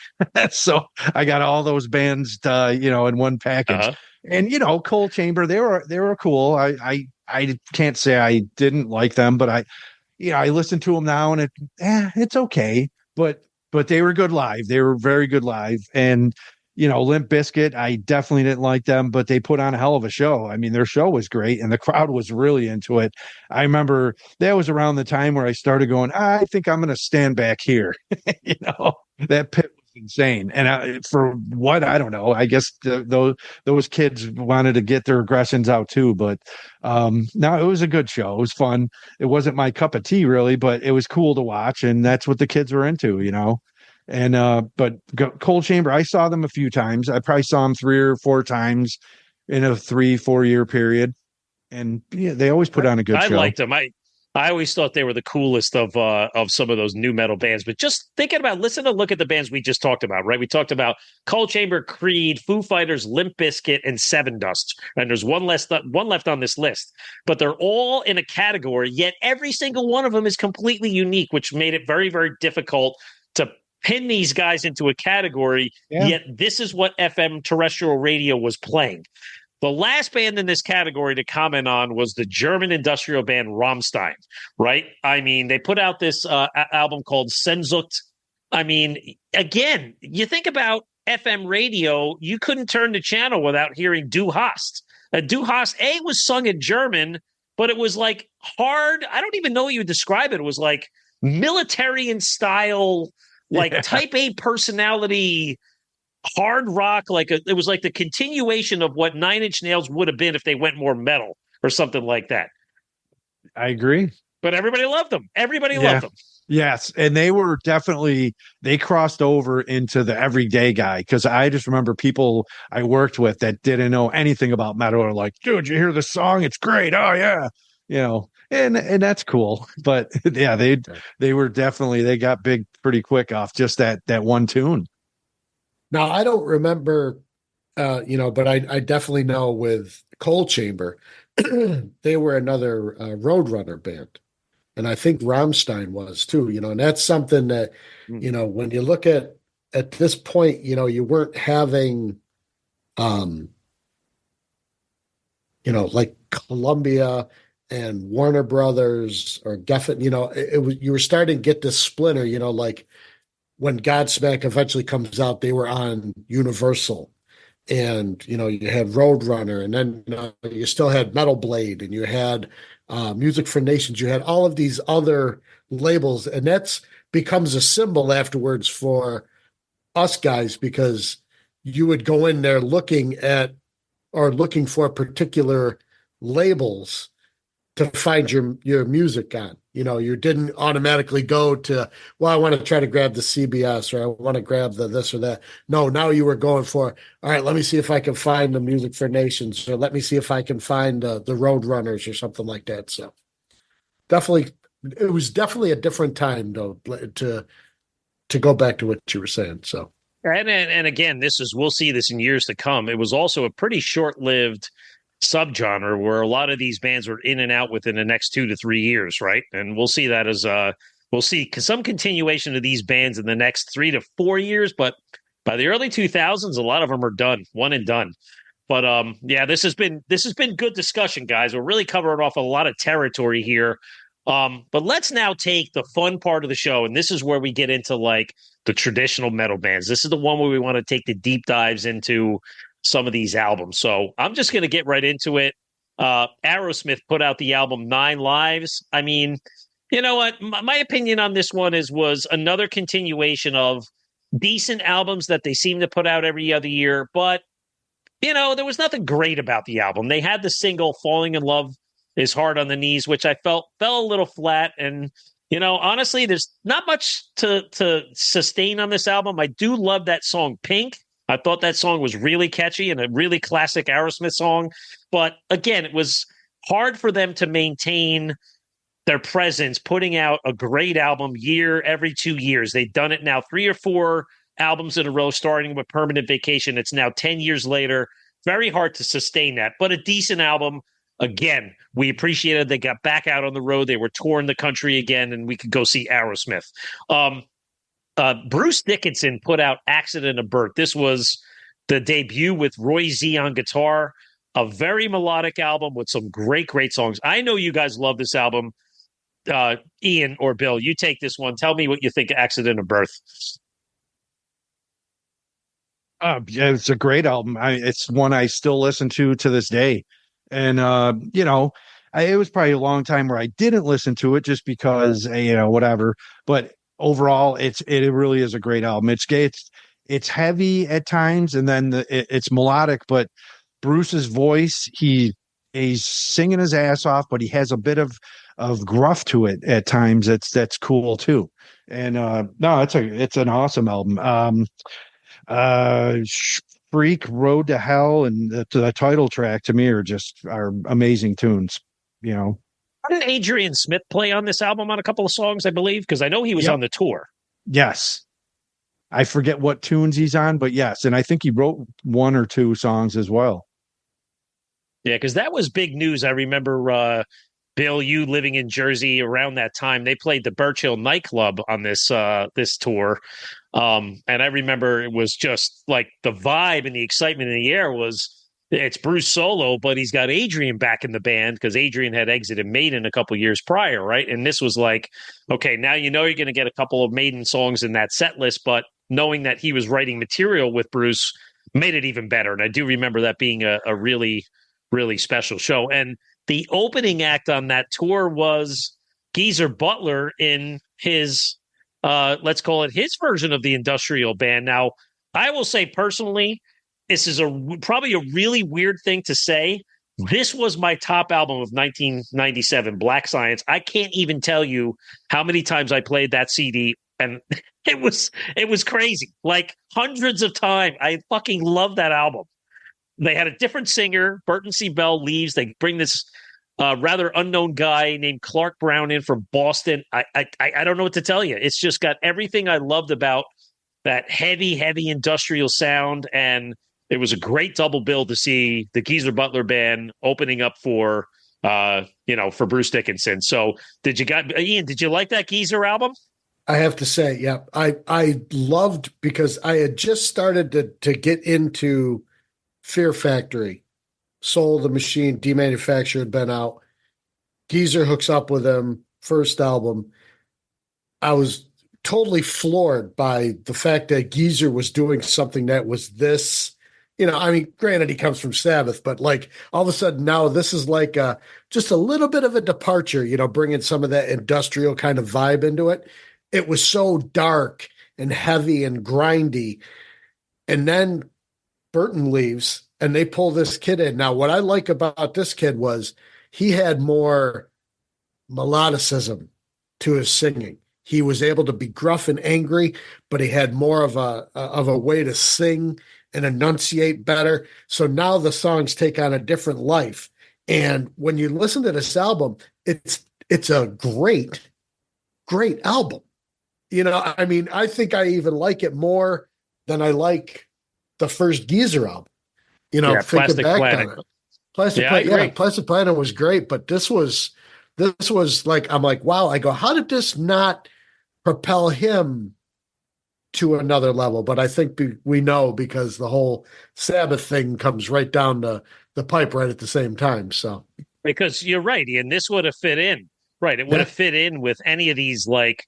So I got all those bands, in one package. Uh-huh. And Cold Chamber, they were cool. I can't say I didn't like them, but I listen to them now, and it's okay. But they were good live. They were very good live. And Limp Bizkit, I definitely didn't like them, but they put on a hell of a show. I mean, their show was great, and the crowd was really into it. I remember that was around the time where I started going, I think I'm going to stand back here. That pit was insane. And for what, I don't know. I guess those kids wanted to get their aggressions out too. But no, it was a good show. It was fun. It wasn't my cup of tea, really, but it was cool to watch, and that's what the kids were into, And but Cold Chamber, I saw them a few times. I probably saw them 3 or 4 times in a 3-4 year period, and they always put on a good show. I liked them. I always thought they were the coolest of some of those new metal bands. But just thinking about, look at the bands we just talked about, right? We talked about Cold Chamber, Creed, Foo Fighters, Limp Bizkit, and Seven Dust. And there's one left on this list. But they're all in a category, yet every single one of them is completely unique, which made it very, very difficult to pin these guys into a category. Yeah. Yet this is what FM terrestrial radio was playing. The last band in this category to comment on was the German industrial band Rammstein, right? I mean, they put out this album called Sehnsucht. I mean, again, you think about FM radio, you couldn't turn the channel without hearing Du Hast. Du Hast, was sung in German, but it was like hard. I don't even know how you would describe it. It was like military in style, like type A personality, hard rock, it was like the continuation of what Nine Inch Nails would have been if they went more metal or something like that. I agree. But everybody loved them. Everybody loved them. Yes. And they crossed over into the everyday guy, because I just remember people I worked with that didn't know anything about metal are like, dude, you hear this song? It's great. Oh, yeah. And that's cool. But yeah, they were definitely, they got big pretty quick off just that one tune. Now, I don't remember, but I definitely know with Cold Chamber, they were another Roadrunner band. And I think Rammstein was too, and that's something that, when you look at this point, you weren't having, like Columbia and Warner Brothers or Geffen, you were starting to get this splinter, like when Godsmack eventually comes out, they were on Universal, and you had Roadrunner, and then you still had Metal Blade, and you had Music for Nations. You had all of these other labels, and that's becomes a symbol afterwards for us guys, because you would go in there looking for particular labels to find your music on. You didn't automatically go to, well, I want to try to grab the CBS, or I want to grab the this or that. No, now you were going for, all right, let me see if I can find the Music for Nations, or let me see if I can find the Roadrunners or something like that. So definitely, it was definitely a different time though, to go back to what you were saying. So And again, we'll see this in years to come. It was also a pretty short-lived subgenre where a lot of these bands were in and out within the next 2 to 3 years, right? And we'll see that as we'll see some continuation of these bands in the next 3 to 4 years, but by the early 2000s, a lot of them are done, one and done. But yeah, this has been good discussion, guys. We're really covering off a lot of territory here. But let's now take the fun part of the show, and this is where we get into like the traditional metal bands. This is the one where we want to take the deep dives into some of these albums. So I'm just going to get right into it. Aerosmith put out the album 9 Lives. I mean, you know what? My opinion on this one was another continuation of decent albums that they seem to put out every other year, but you know, there was nothing great about the album. They had the single Falling in Love is Hard on the Knees, which I felt fell a little flat. And, you know, honestly, there's not much to sustain on this album. I do love that song Pink. I thought that song was really catchy and a really classic Aerosmith song. But again, it was hard for them to maintain their presence, putting out a great album every 2 years. They've done it now 3 or 4 albums in a row, starting with Permanent Vacation. It's now 10 years later. Very hard to sustain that, but a decent album. Again, we appreciated they got back out on the road. They were touring the country again, and we could go see Aerosmith. Bruce Dickinson put out Accident of Birth. This was the debut with Roy Z on guitar. A very melodic album with some great, great songs. I know you guys love this album. Ian or Bill, you take this one. Tell me what you think of Accident of Birth. Yeah, it's a great album. It's one I still listen to this day. And, you know, it was probably a long time where I didn't listen to it just because, you know, whatever. But overall, it really is a great album. It's heavy at times, and then it's melodic. But Bruce's voice, he's singing his ass off, but he has a bit of gruff to it at times. That's cool too. And no, it's an awesome album. Freak, Road to Hell, and the title track to me are amazing tunes, you know. Didn't Adrian Smith play on this album on a couple of songs, I believe? Because I know he was on the tour. Yes. I forget what tunes he's on, but yes. And I think he wrote 1 or 2 songs as well. Yeah, because that was big news. I remember, Bill, you living in Jersey around that time. They played the Birch Hill nightclub on this tour. And I remember it was just like the vibe and the excitement in the air it's Bruce solo, but he's got Adrian back in the band because Adrian had exited Maiden a couple years prior, right? And this was like, okay, now you know you're going to get a couple of Maiden songs in that set list, but knowing that he was writing material with Bruce made it even better. And I do remember that being a really, really special show. And the opening act on that tour was Geezer Butler in his let's call it his version of the Industrial Band. Now, I will say personally, this is probably a really weird thing to say. This was my top album of 1997, Black Science. I can't even tell you how many times I played that CD, and it was crazy. Like hundreds of times. I fucking love that album. They had a different singer. Burton C. Bell leaves. They bring this rather unknown guy named Clark Brown in from Boston. I don't know what to tell you. It's just got everything I loved about that heavy, heavy industrial sound. And it was a great double bill to see the Geezer Butler Band opening up for Bruce Dickinson. So Ian, did you like that Geezer album? I have to say, yeah, I loved, because I had just started to get into Fear Factory. Soul of the Machine, Demanufactured had been out. Geezer hooks up with him, first album. I was totally floored by the fact that Geezer was doing something that was this, I mean, granted he comes from Sabbath, but like all of a sudden now this is like just a little bit of a departure, bringing some of that industrial kind of vibe into it. It was so dark and heavy and grindy. And then Burton leaves and they pull this kid in. Now, what I like about this kid was he had more melodicism to his singing. He was able to be gruff and angry, but he had more of a way to sing and enunciate better. So now the songs take on a different life. And when you listen to this album, it's a great, great album. I mean, I think I even like it more than I like the first Geezer album. You know, Yeah, thinking Plastic back Planet. on it. Plastic Yeah, I Planet, agree. yeah, Plastic Planet was great, but this was like, I'm like, wow. I go, how did this not propel him to another level? But I think we know, because the whole Sabbath thing comes right down the pipe right at the same time. So Because you're right, Ian, this would have fit in. Right. It would have fit in with any of these like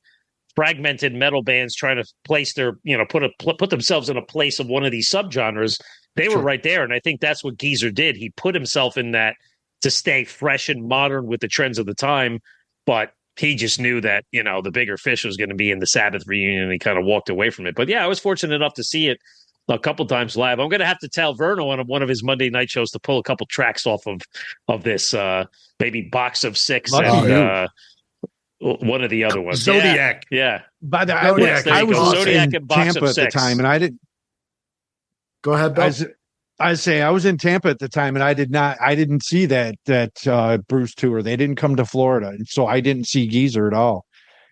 fragmented metal bands trying to place their, put themselves in a place of one of these subgenres. They were right there. And I think that's what Geezer did. He put himself in that to stay fresh and modern with the trends of the time. But he just knew that, the bigger fish was going to be in the Sabbath reunion, and he kind of walked away from it. But yeah, I was fortunate enough to see it a couple times live. I'm going to have to tell Verno on one of his Monday night shows to pull a couple tracks off of this, maybe Box of Six and one of the other ones. Zodiac. Yeah. By the Zodiac. I was Zodiac in and Box Tampa of at the Six. time, and I didn't. Go ahead, Bill. I was in Tampa at the time, and I didn't see that Bruce tour. They didn't come to Florida, and so I didn't see Geezer at all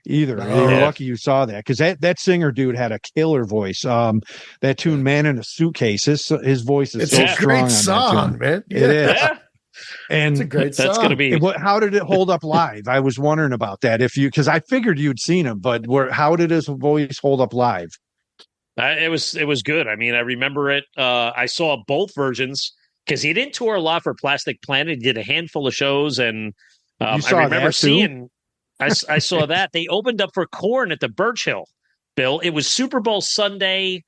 either. You were lucky you saw that, because that singer dude had a killer voice. That tune, "Man in a Suitcase," his voice is so strong. It's a great song, man. It is. Yeah. And it's a great song. That's going to be. How did it hold up live? I was wondering about that. Because I figured you'd seen him, but how did his voice hold up live? It was good. I mean, I remember it. I saw both versions, because he didn't tour a lot for Plastic Planet. He did a handful of shows, and I remember seeing. I saw that they opened up for Korn at the Birch Hill. Bill, it was Super Bowl Sunday,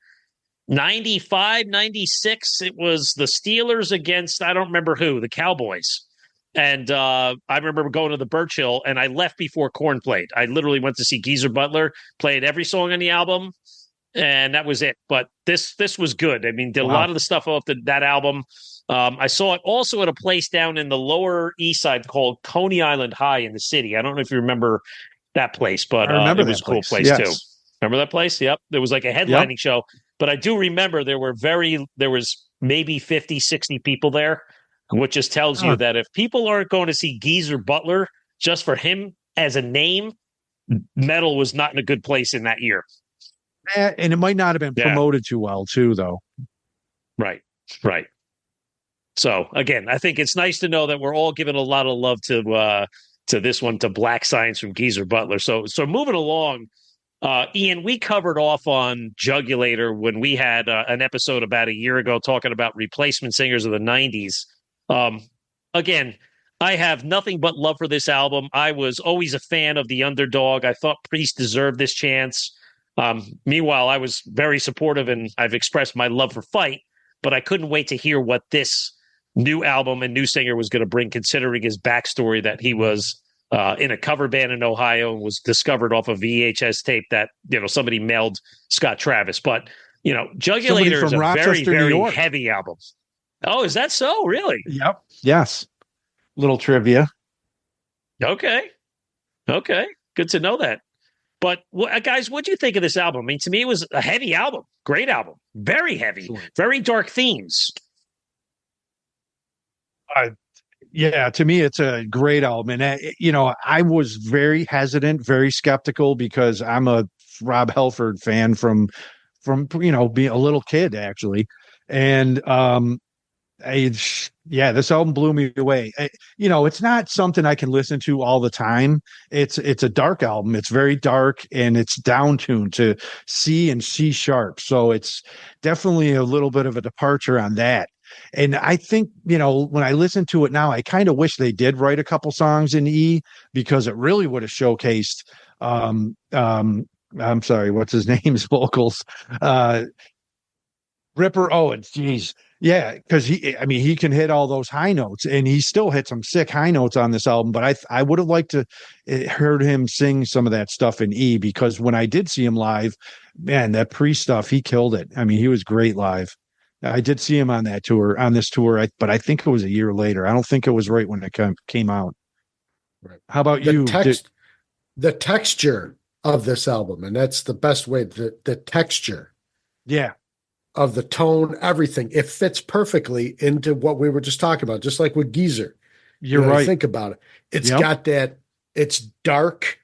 95, 96. It was the Steelers against, I don't remember who, the Cowboys. And I remember going to the Birch Hill, and I left before Korn played. I literally went to see Geezer Butler, played every song on the album, and that was it. But this was good. I mean, did a lot of the stuff off that album. I saw it also at a place down in the Lower East Side called Coney Island High in the city. I don't know if you remember that place, but it was a cool place too. Remember that place? Yep. There was like a headlining show, but I do remember there was maybe 50, 60 people there, which just tells you that if people aren't going to see Geezer Butler just for him as a name, metal was not in a good place in that year. And it might not have been promoted too well too, though. Right. So again, I think it's nice to know that we're all giving a lot of love to this one, to Black Science from Geezer Butler. So moving along, Ian, we covered off on Jugulator when we had an episode about a year ago talking about replacement singers of the 90s. Again, I have nothing but love for this album. I was always a fan of the Underdog. I thought Priest deserved this chance. Meanwhile, I was very supportive, and I've expressed my love for Fight, but I couldn't wait to hear what this new album and new singer was going to bring, considering his backstory that he was in a cover band in Ohio and was discovered off a VHS tape that, somebody mailed Scott Travis. But, Jugulator is a very, very heavy album. Oh, is that so? Really? Yep. Yes. Little trivia. Okay. Good to know that. But guys, what do you think of this album? I mean, to me, it was a heavy album. Great album. Very heavy. Very dark themes. Yeah, to me, it's a great album. And, I was very hesitant, very skeptical, because I'm a Rob Halford fan from being a little kid, actually. And, this album blew me away. It's not something I can listen to all the time. It's a dark album. It's very dark, and it's down-tuned to C and C sharp. So it's definitely a little bit of a departure on that. And I think, when I listen to it now, I kind of wish they did write a couple songs in E, because it really would have showcased, I'm sorry, what's his name's vocals? Ripper Owens. Geez. Yeah. Cause he can hit all those high notes, and he still hit some sick high notes on this album. But I would have liked to heard him sing some of that stuff in E, because when I did see him live, man, that Priest stuff, he killed it. I mean, he was great live. I did see him on this tour, but I think it was a year later. I don't think it was right when it came out. Right. How about you? The texture of this album, and that's the best way, the texture. Yeah. Of the tone, everything. It fits perfectly into what we were just talking about, just like with Geezer. You're right. Think about it. It's got that, it's dark,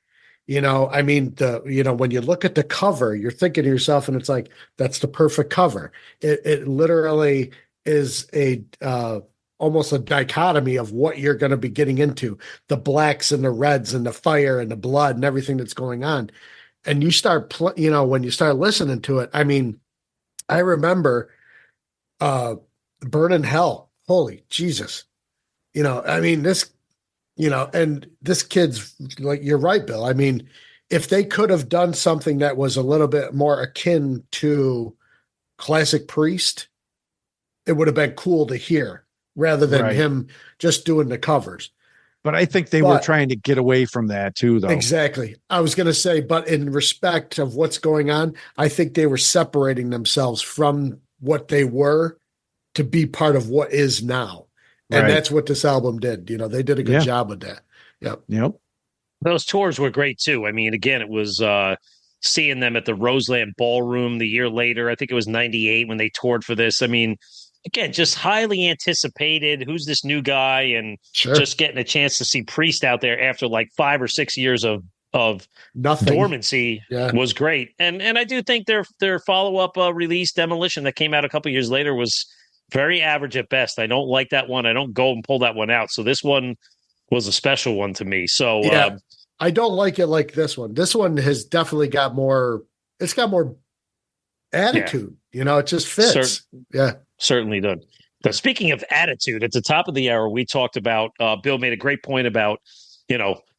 I mean, when you look at the cover, you're thinking to yourself, and it's like, that's the perfect cover. It literally is almost a dichotomy of what you're going to be getting into, the blacks and the reds and the fire and the blood and everything that's going on. And you start, when you start listening to it, I mean, I remember Burn in Hell. Holy Jesus. I mean, and this kid's like, you're right, Bill. I mean, if they could have done something that was a little bit more akin to classic Priest, it would have been cool to hear rather than him just doing the covers. But I think they were trying to get away from that too, though. Exactly. I was going to say, but in respect of what's going on, I think they were separating themselves from what they were to be part of what is now. And that's what this album did. They did a good job with that. Yep. Those tours were great too. I mean, again, it was seeing them at the Roseland Ballroom the year later. I think it was 98 when they toured for this. I mean, again, just highly anticipated. Who's this new guy? And just getting a chance to see Priest out there after like 5 or 6 years of nothing dormancy was great. And I do think their follow-up release, Demolition, that came out a couple years later, was very average at best. I don't like that one. I don't go and pull that one out. So this one was a special one to me. So I don't like it like this one. This one has definitely got more. It's got more attitude. It just fits. Certainly does. But speaking of attitude, at the top of the hour, we talked about. Bill made a great point about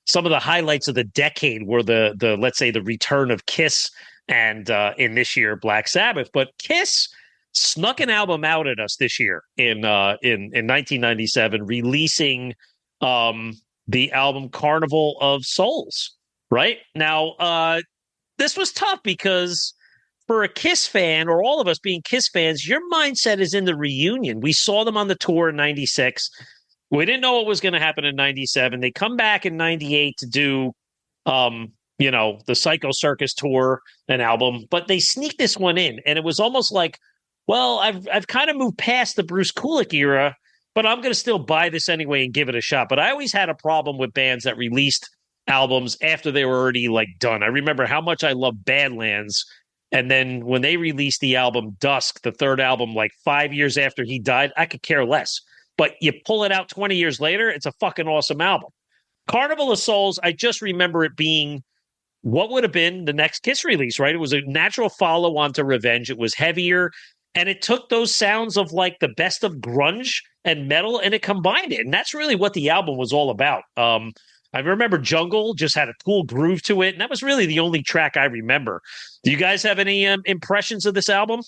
some of the highlights of the decade were the let's say the return of Kiss and in this year Black Sabbath, but Kiss snuck an album out at us this year in 1997, releasing the album Carnival of Souls. Right now, this was tough because for a Kiss fan, or all of us being Kiss fans, your mindset is in the reunion. We saw them on the tour in 96. We didn't know what was going to happen in 97. They come back in 98 to do the Psycho Circus tour, an album, but they sneak this one in, and it was almost like, well, I've kind of moved past the Bruce Kulick era, but I'm going to still buy this anyway and give it a shot. But I always had a problem with bands that released albums after they were already like done. I remember how much I loved Badlands, and then when they released the album Dusk, the third album, like 5 years after he died, I could care less. But you pull it out 20 years later, it's a fucking awesome album. Carnival of Souls, I just remember it being what would have been the next Kiss release, right? It was a natural follow-on to Revenge. It was heavier, and it took those sounds of like the best of grunge and metal, and it combined it. And that's really what the album was all about. I remember Jungle just had a cool groove to it, and that was really the only track I remember. Do you guys have any impressions of this album?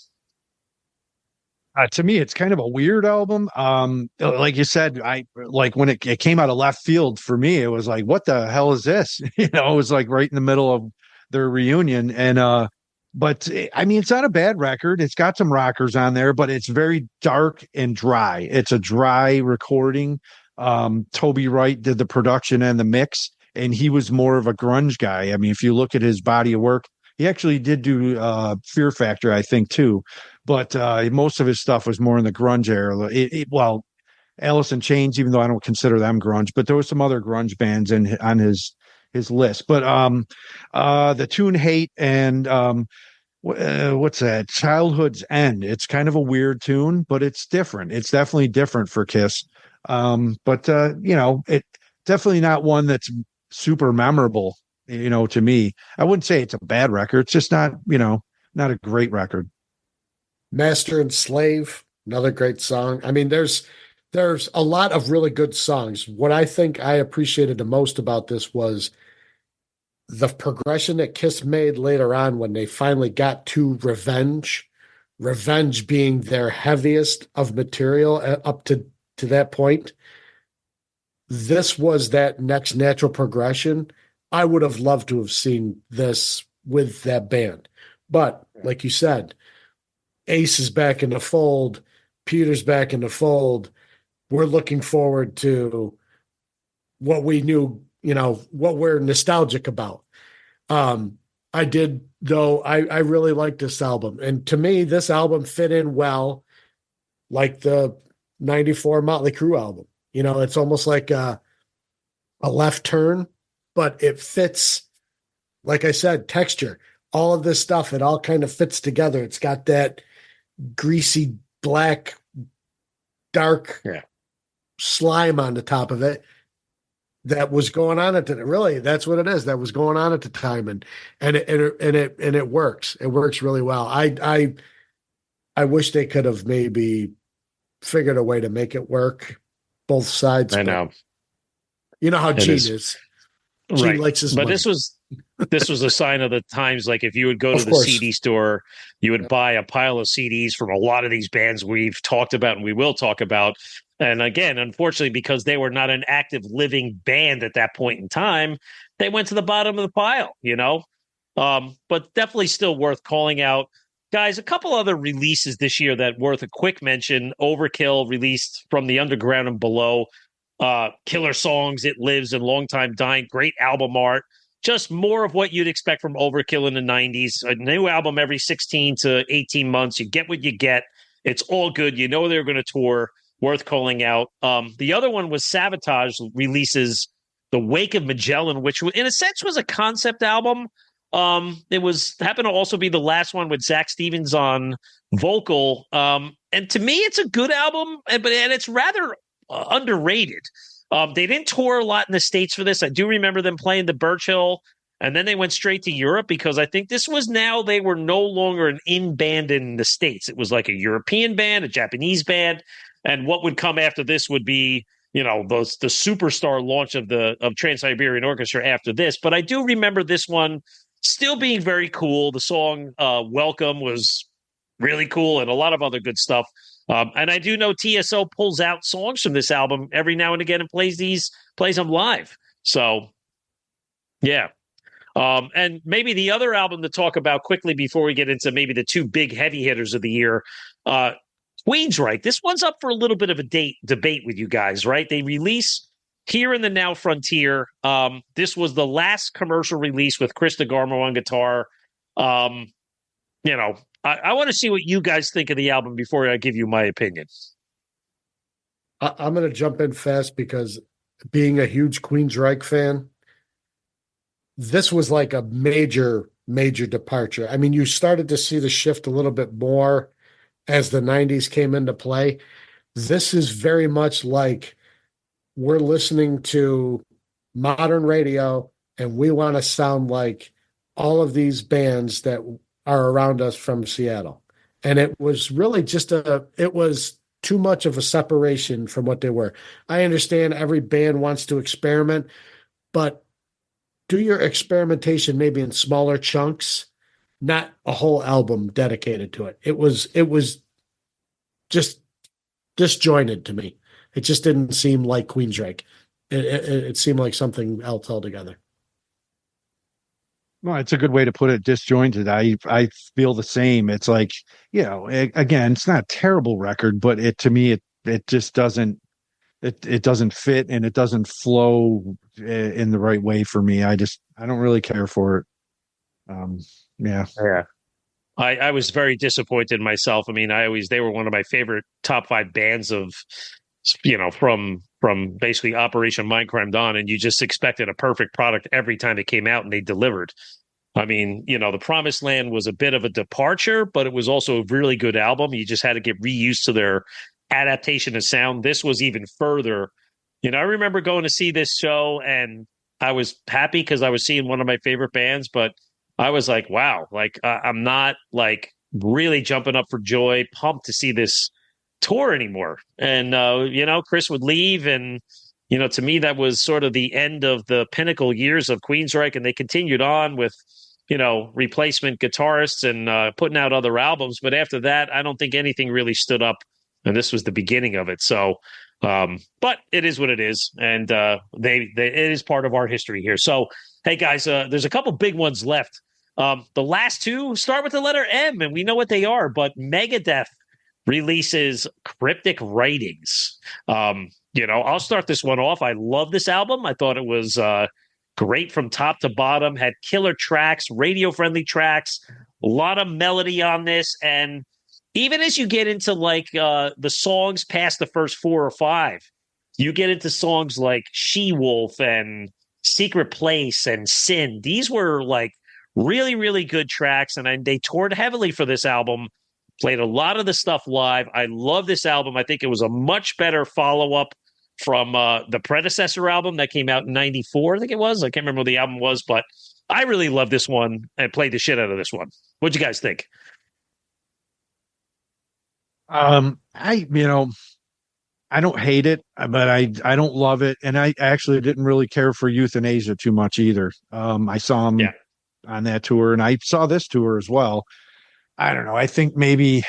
To me, it's kind of a weird album. Like you said, I like when it came out of left field for me. It was like, what the hell is this? It was like right in the middle of their reunion. And but I mean, it's not a bad record. It's got some rockers on there, but it's very dark and dry. It's a dry recording. Toby Wright did the production and the mix, and he was more of a grunge guy. I mean, if you look at his body of work, he actually did do Fear Factor, I think, too. But most of his stuff was more in the grunge era. Well, Alice in Chains, even though I don't consider them grunge, but there were some other grunge bands on his list. But the tune Hate and what's that? Childhood's End. It's kind of a weird tune, but it's different. It's definitely different for Kiss. But it definitely not one that's super memorable, to me. I wouldn't say it's a bad record. It's just not a great record. Master and Slave, another great song. I mean, there's a lot of really good songs. What I think I appreciated the most about this was the progression that Kiss made later on when they finally got to Revenge being their heaviest of material up to that point. This was that next natural progression. I would have loved to have seen this with that band. But like you said, Ace is back in the fold. Peter's back in the fold. We're looking forward to what we knew, what we're nostalgic about. I did, though, I really liked this album. And to me, this album fit in well, like the 94 Motley Crue album. It's almost like a left turn, but it fits like I said, texture, all of this stuff, it all kind of fits together. It's got that greasy, black, dark slime on the top of it that was going on at the really, that's what it is. That was going on at the time. And it works. It works really well. I wish they could have maybe figured a way to make it work both sides. I know. You know how Gene is. Gene likes his money. This was a sign of the times. Like if you would go to the CD store, you would buy a pile of CDs from a lot of these bands we've talked about and we will talk about. And again, unfortunately, because they were not an active living band at that point in time, they went to the bottom of the pile, you know? But definitely still worth calling out. Guys, a couple other releases this year that worth a quick mention. Overkill released From the Underground and Below. Killer songs, It Lives and Long Time Dying. Great album art. Just more of what you'd expect from Overkill in the 90s. A new album every 16 to 18 months. You get what you get. It's all good. You know they're going to tour. Worth calling out. The other one was Sabotage releases The Wake of Magellan, which in a sense was a concept album. It happened to also be the last one with Zach Stevens on vocal. And to me, it's a good album, and it's rather underrated. They didn't tour a lot in the States for this. I do remember them playing the Birch Hill, and then they went straight to Europe because I think this was now they were no longer an in band in the States. It was like a European band, a Japanese band. And what would come after this would be, you know, the superstar launch of Trans-Siberian Orchestra after this. But I do remember this one still being very cool. The song Welcome was really cool and a lot of other good stuff. And I do know TSO pulls out songs from this album every now and again and plays them live. So, yeah. And maybe the other album to talk about quickly before we get into maybe the two big heavy hitters of the year, Queensryche. This one's up for a little bit of a debate with you guys, right? They release Here in the Now Frontier. This was the last commercial release with Chris DeGarmo on guitar. You know, I want to see what you guys think of the album before I give you my opinion. I'm going to jump in fast because being a huge Queensryche fan, this was like a major departure. I mean, you started to see the shift a little bit more as the 90s came into play. This is very much like we're listening to modern radio and we want to sound like all of these bands that are around us from Seattle. And it was really it was too much of a separation from what they were. I understand every band wants to experiment, but do your experimentation maybe in smaller chunks, not a whole album dedicated to it. It was just disjointed to me. It just didn't seem like Queensryche. It seemed like something else altogether. Well, it's a good way to put it, disjointed. I feel the same. It's like, you know, again, it's not a terrible record, but to me, it just doesn't, it doesn't fit and it doesn't flow in the right way for me. I don't really care for it. Yeah. I was very disappointed in myself. I mean, they were one of my favorite top 5 bands of, you know, from basically Operation Mindcrime on, and you just expected a perfect product every time it came out, and they delivered. I mean, you know, The Promised Land was a bit of a departure, but it was also a really good album. You just had to get reused to their adaptation of sound. This was even further. You know, I remember going to see this show, and I was happy because I was seeing one of my favorite bands, but I was like, wow, like I'm not like really jumping up for joy, pumped to see this tour anymore. And, you know, Chris would leave. And, you know, to me, that was sort of the end of the pinnacle years of Queensryche. And they continued on with, you know, replacement guitarists and putting out other albums. But after that, I don't think anything really stood up. And this was the beginning of it. So, but it is what it is. And it is part of our history here. So, hey, guys, there's a couple big ones left. The last two start with the letter M, and we know what they are. But Megadeth releases Cryptic Writings. You know, I'll start this one off. I love this album. I thought it was great from top to bottom, had killer tracks, radio-friendly tracks, a lot of melody on this. And even as you get into like the songs past the first 4 or 5, you get into songs like She-Wolf and Secret Place and Sin. These were like really, really good tracks, and they toured heavily for this album, played a lot of the stuff live. I love this album. I think it was a much better follow-up from the predecessor album that came out in 94, I think it was. I can't remember what the album was, but I really love this one and played the shit out of this one. What'd you guys think? I don't hate it, but I don't love it. And I actually didn't really care for Euthanasia too much either. I saw him on that tour, and I saw this tour as well. I don't know. I think maybe,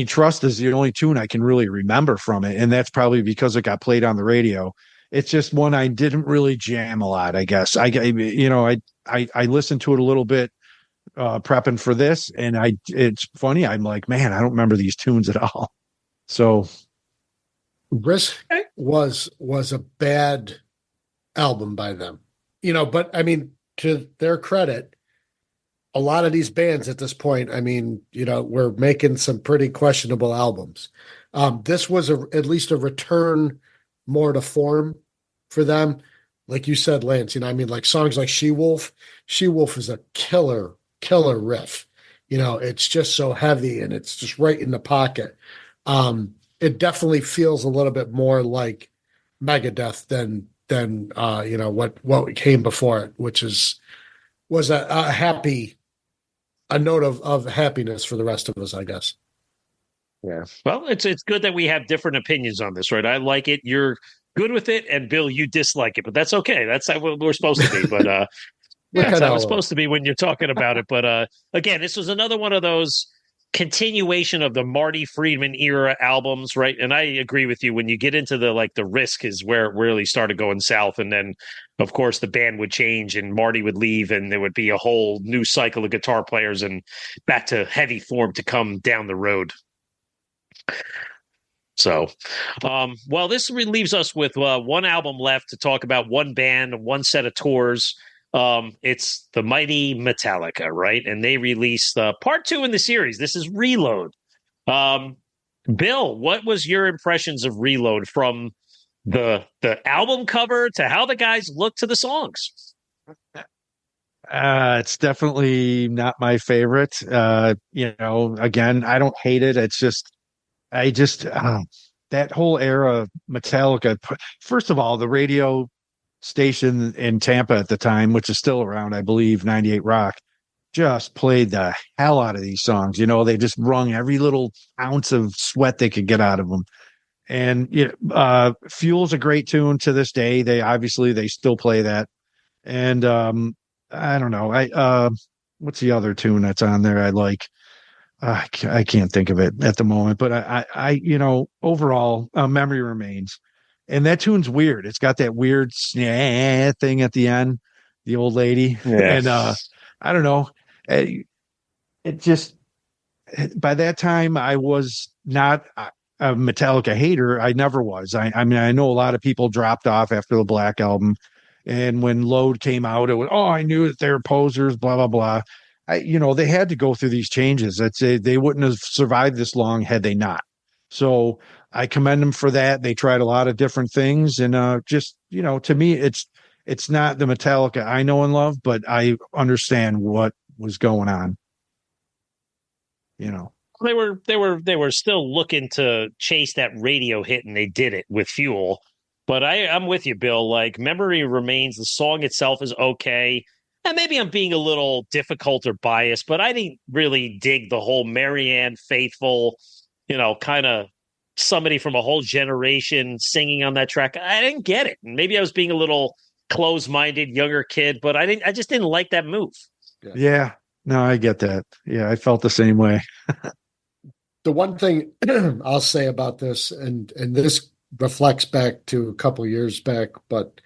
Trust is the only tune I can really remember from it. And that's probably because it got played on the radio. It's just one I didn't really jam a lot, I guess. I listened to it a little bit prepping for this, and it's funny. I'm like, man, I don't remember these tunes at all. So Risk was a bad album by them, but to their credit, a lot of these bands at this point, we're making some pretty questionable albums. This was at least a return more to form for them. Like you said, Lance, like songs like She-Wolf is a killer riff. It's just so heavy and it's just right in the pocket. It definitely feels a little bit more like Megadeth than what came before it, which was a note of happiness for the rest of us, I guess. Yeah. Well, it's good that we have different opinions on this, right? I like it. You're good with it, and Bill, you dislike it, but that's okay. That's how we're supposed to be. But that's how it's supposed to be when you're talking about it. But again, this was another one of those continuation of the Marty Friedman era albums, right? And I agree with you. When you get into the Risk is where it really started going south, and then of course the band would change and Marty would leave, and there would be a whole new cycle of guitar players and back to heavy form to come down the road. So, well, this leaves us with one album left to talk about, one band, one set of tours. It's the mighty Metallica, right? And they released part 2 in the series. This is Reload. Bill, what was your impressions of Reload, from the album cover to how the guys look to the songs? It's definitely not my favorite. Again, I don't hate it. It's just, that whole era of Metallica. First of all, the radio station in Tampa at the time, which is still around, I believe, 98 Rock, just played the hell out of these songs. They just wrung every little ounce of sweat they could get out of them. And Fuel's a great tune to this day. They still play that. And I don't know. What's the other tune that's on there I like? I can't think of it at the moment, but I overall, Memory Remains. And that tune's weird. It's got that weird snare thing at the end, the old lady. Yes. And I don't know. It just, by that time, I was not a Metallica hater. I never was. I know a lot of people dropped off after the Black album. And when Load came out, it was, I knew that they were posers, blah, blah, blah. They had to go through these changes. They wouldn't have survived this long had they not. So I commend them for that. They tried a lot of different things, and to me, it's not the Metallica I know and love, but I understand what was going on. They were still looking to chase that radio hit, and they did it with Fuel. But I'm with you, Bill. Like, Memory Remains, the song itself is okay. And maybe I'm being a little difficult or biased, but I didn't really dig the whole Marianne Faithfull, kind of somebody from a whole generation singing on that track. I didn't get it. And maybe I was being a little closed-minded, younger kid, but I just didn't like that move. Yeah. No, I get that. Yeah, I felt the same way. The one thing I'll say about this, and this reflects back to a couple years back, but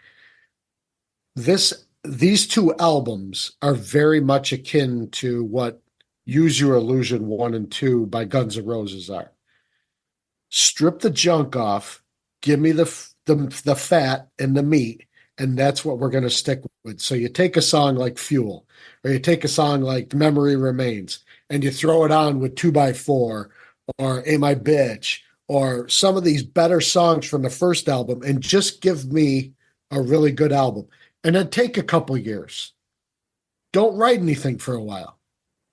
these two albums are very much akin to what Use Your Illusion 1 and 2 by Guns N' Roses are. Strip the junk off, give me the fat and the meat, and that's what we're going to stick with. So you take a song like Fuel, or you take a song like Memory Remains, and you throw it on with 2x4 or Ain't My Bitch, or some of these better songs from the first album, and just give me a really good album. and then take a couple years. Don't write anything for a while.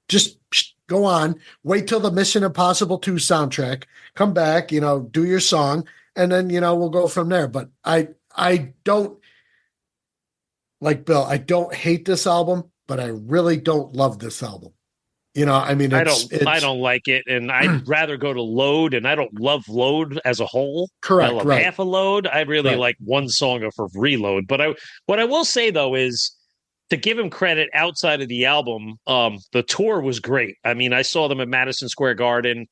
Just go on, wait till the Mission Impossible 2 soundtrack, come back, do your song, and then, we'll go from there. But I don't, like Bill, I don't hate this album, but I really don't love this album. I don't like it, and I'd rather go to Load, and I don't love Load as a whole. Correct. I love half a Load. I really like one song of Reload. But what I will say though is, to give him credit outside of the album, the tour was great. I mean, I saw them at Madison Square Garden.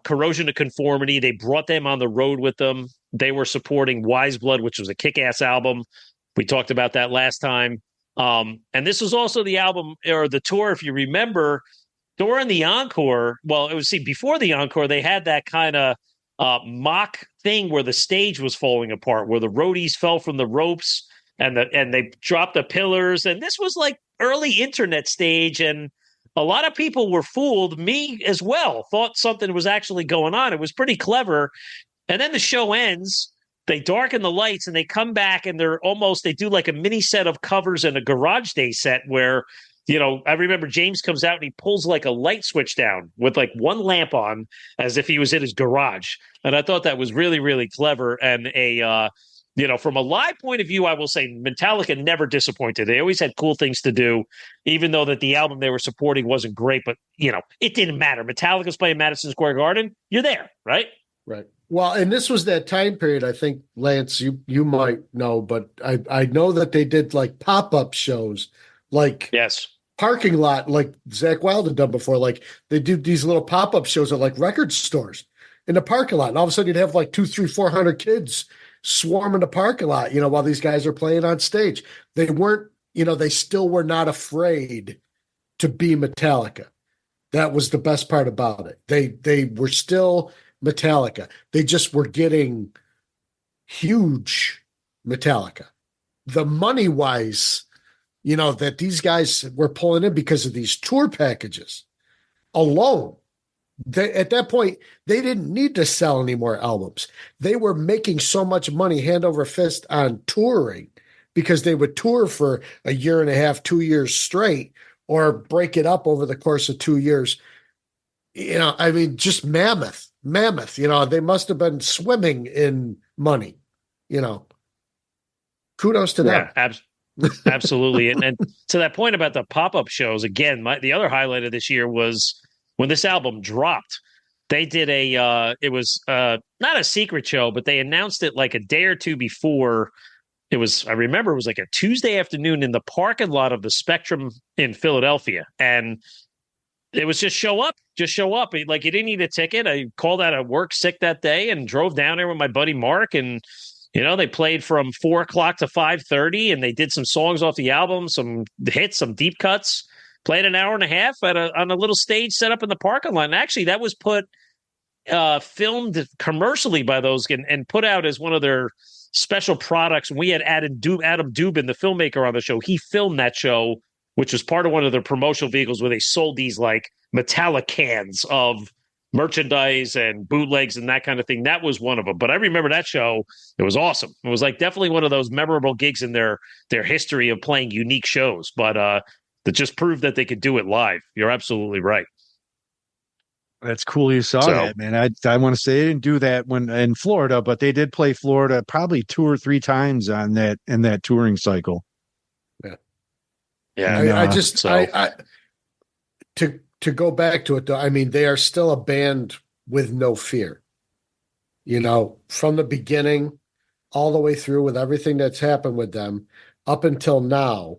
Corrosion of Conformity, they brought them on the road with them. They were supporting Wise Blood, which was a kick-ass album. We talked about that last time. And this was also the album or the tour, if you remember, during the encore. Well, it was before the encore, they had that kind of mock thing where the stage was falling apart, where the roadies fell from the ropes and they dropped the pillars. And this was like early internet stage, and a lot of people were fooled, me as well, thought something was actually going on. It was pretty clever. And then the show ends. They darken the lights and they come back, and they do like a mini set of covers and a Garage Day set where, I remember James comes out and he pulls like a light switch down with like one lamp on as if he was in his garage. And I thought that was really, really clever. And from a live point of view, I will say Metallica never disappointed. They always had cool things to do, even though that the album they were supporting wasn't great. But, it didn't matter. Metallica's playing Madison Square Garden. You're there, right? Right. Well, and this was that time period, I think, Lance, you might know, but I know that they did like pop-up shows, like yes, parking lot, like Zakk Wylde had done before. Like they do these little pop-up shows at like record stores in the parking lot. And all of a sudden you'd have like 200, 300, 400 kids swarming the parking lot, while these guys are playing on stage. They weren't, they still were not afraid to be Metallica. That was the best part about it. They were still Metallica. They just were getting huge Metallica. The money-wise, that these guys were pulling in because of these tour packages alone. At that point, they didn't need to sell any more albums. They were making so much money hand over fist on touring because they would tour for a year and a half, 2 years straight, or break it up over the course of 2 years. Just mammoth. They must have been swimming in money, Kudos to them. Yeah, absolutely. And to that point about the pop-up shows, again, the other highlight of this year was when this album dropped. They did it was not a secret show, but they announced it like a day or two before. I remember it was like a Tuesday afternoon in the parking lot of the Spectrum in Philadelphia. And it was just show up. Like, you didn't need a ticket. I called out of work sick that day and drove down there with my buddy Mark. And, they played from 4:00 to 5:30, and they did some songs off the album, some hits, some deep cuts, played an hour and a half on a little stage set up in the parking lot. And actually that was filmed commercially by those and put out as one of their special products. We had Adam Dubin, the filmmaker, on the show. He filmed that show, which was part of one of their promotional vehicles where they sold these like Metallica cans of merchandise and bootlegs and that kind of thing. That was one of them. But I remember that show. It was awesome. It was like definitely one of those memorable gigs in their history of playing unique shows. But that just proved that they could do it live. You're absolutely right. That's cool you saw that, man. I want to say they didn't do that when in Florida, but they did play Florida probably 2 or 3 times in that touring cycle. Yeah. Yeah. To go back to it though, they are still a band with no fear. From the beginning all the way through with everything that's happened with them up until now,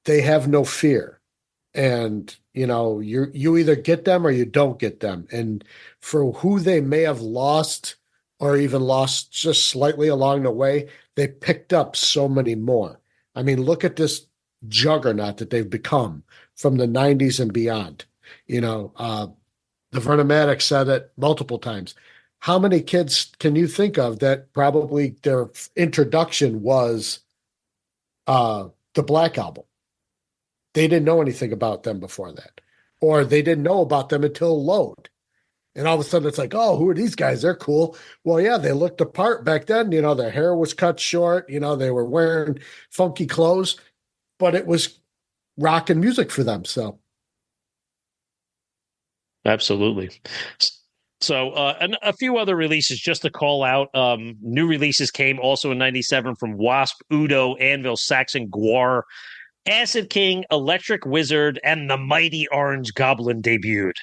they have no fear. And you either get them or you don't get them. And for who they may have lost or even lost just slightly along the way, they picked up so many more. Look at this juggernaut that they've become from the 90s and beyond. The Vernomatic said it multiple times. How many kids can you think of that probably their introduction was the Black Album? They didn't know anything about them before that, or they didn't know about them until Load. And all of a sudden it's like, oh, who are these guys? They're cool. Well, yeah, they looked the part back then. Their hair was cut short. They were wearing funky clothes, but it was rock and music for them. So. Absolutely. So, and a few other releases just to call out. New releases came also in 97 from Wasp, Udo, Anvil, Saxon, Gwar, Acid King, Electric Wizard, and the Mighty Orange Goblin debuted.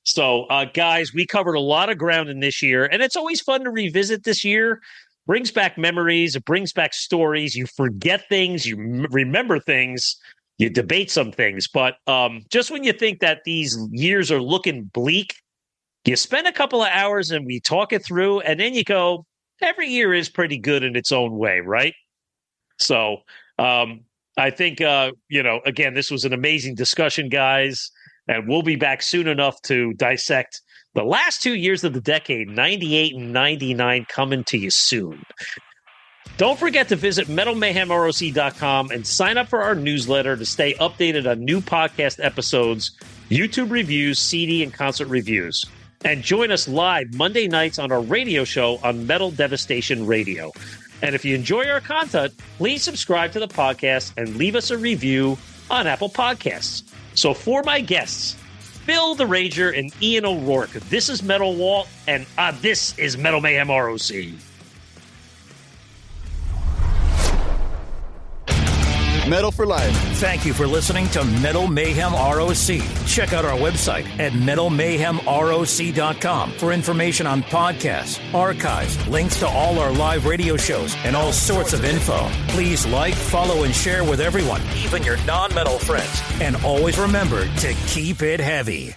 So, guys, we covered a lot of ground in this year, and it's always fun to revisit this year. Brings back memories. It brings back stories. You forget things. You remember things. You debate some things. But just when you think that these years are looking bleak, you spend a couple of hours and we talk it through, and then you go, every year is pretty good in its own way, right? So I think, again, this was an amazing discussion, guys. And we'll be back soon enough to dissect the last 2 years of the decade, 98 and 99, coming to you soon. Don't forget to visit metalmayhemroc.com and sign up for our newsletter to stay updated on new podcast episodes, YouTube reviews, CD and concert reviews. And join us live Monday nights on our radio show on Metal Devastation Radio. And if you enjoy our content, please subscribe to the podcast and leave us a review on Apple Podcasts. So for my guests, Phil the Rager and Ian O'Rourke, this is Metal Walt, and this is Metal Mayhem ROC. Metal for life. Thank you for listening to Metal Mayhem ROC. Check out our website at metalmayhemroc.com for information on podcasts, archives, links to all our live radio shows, and all sorts of info. Please like, follow, and share with everyone, even your non-metal friends. And always remember to keep it heavy.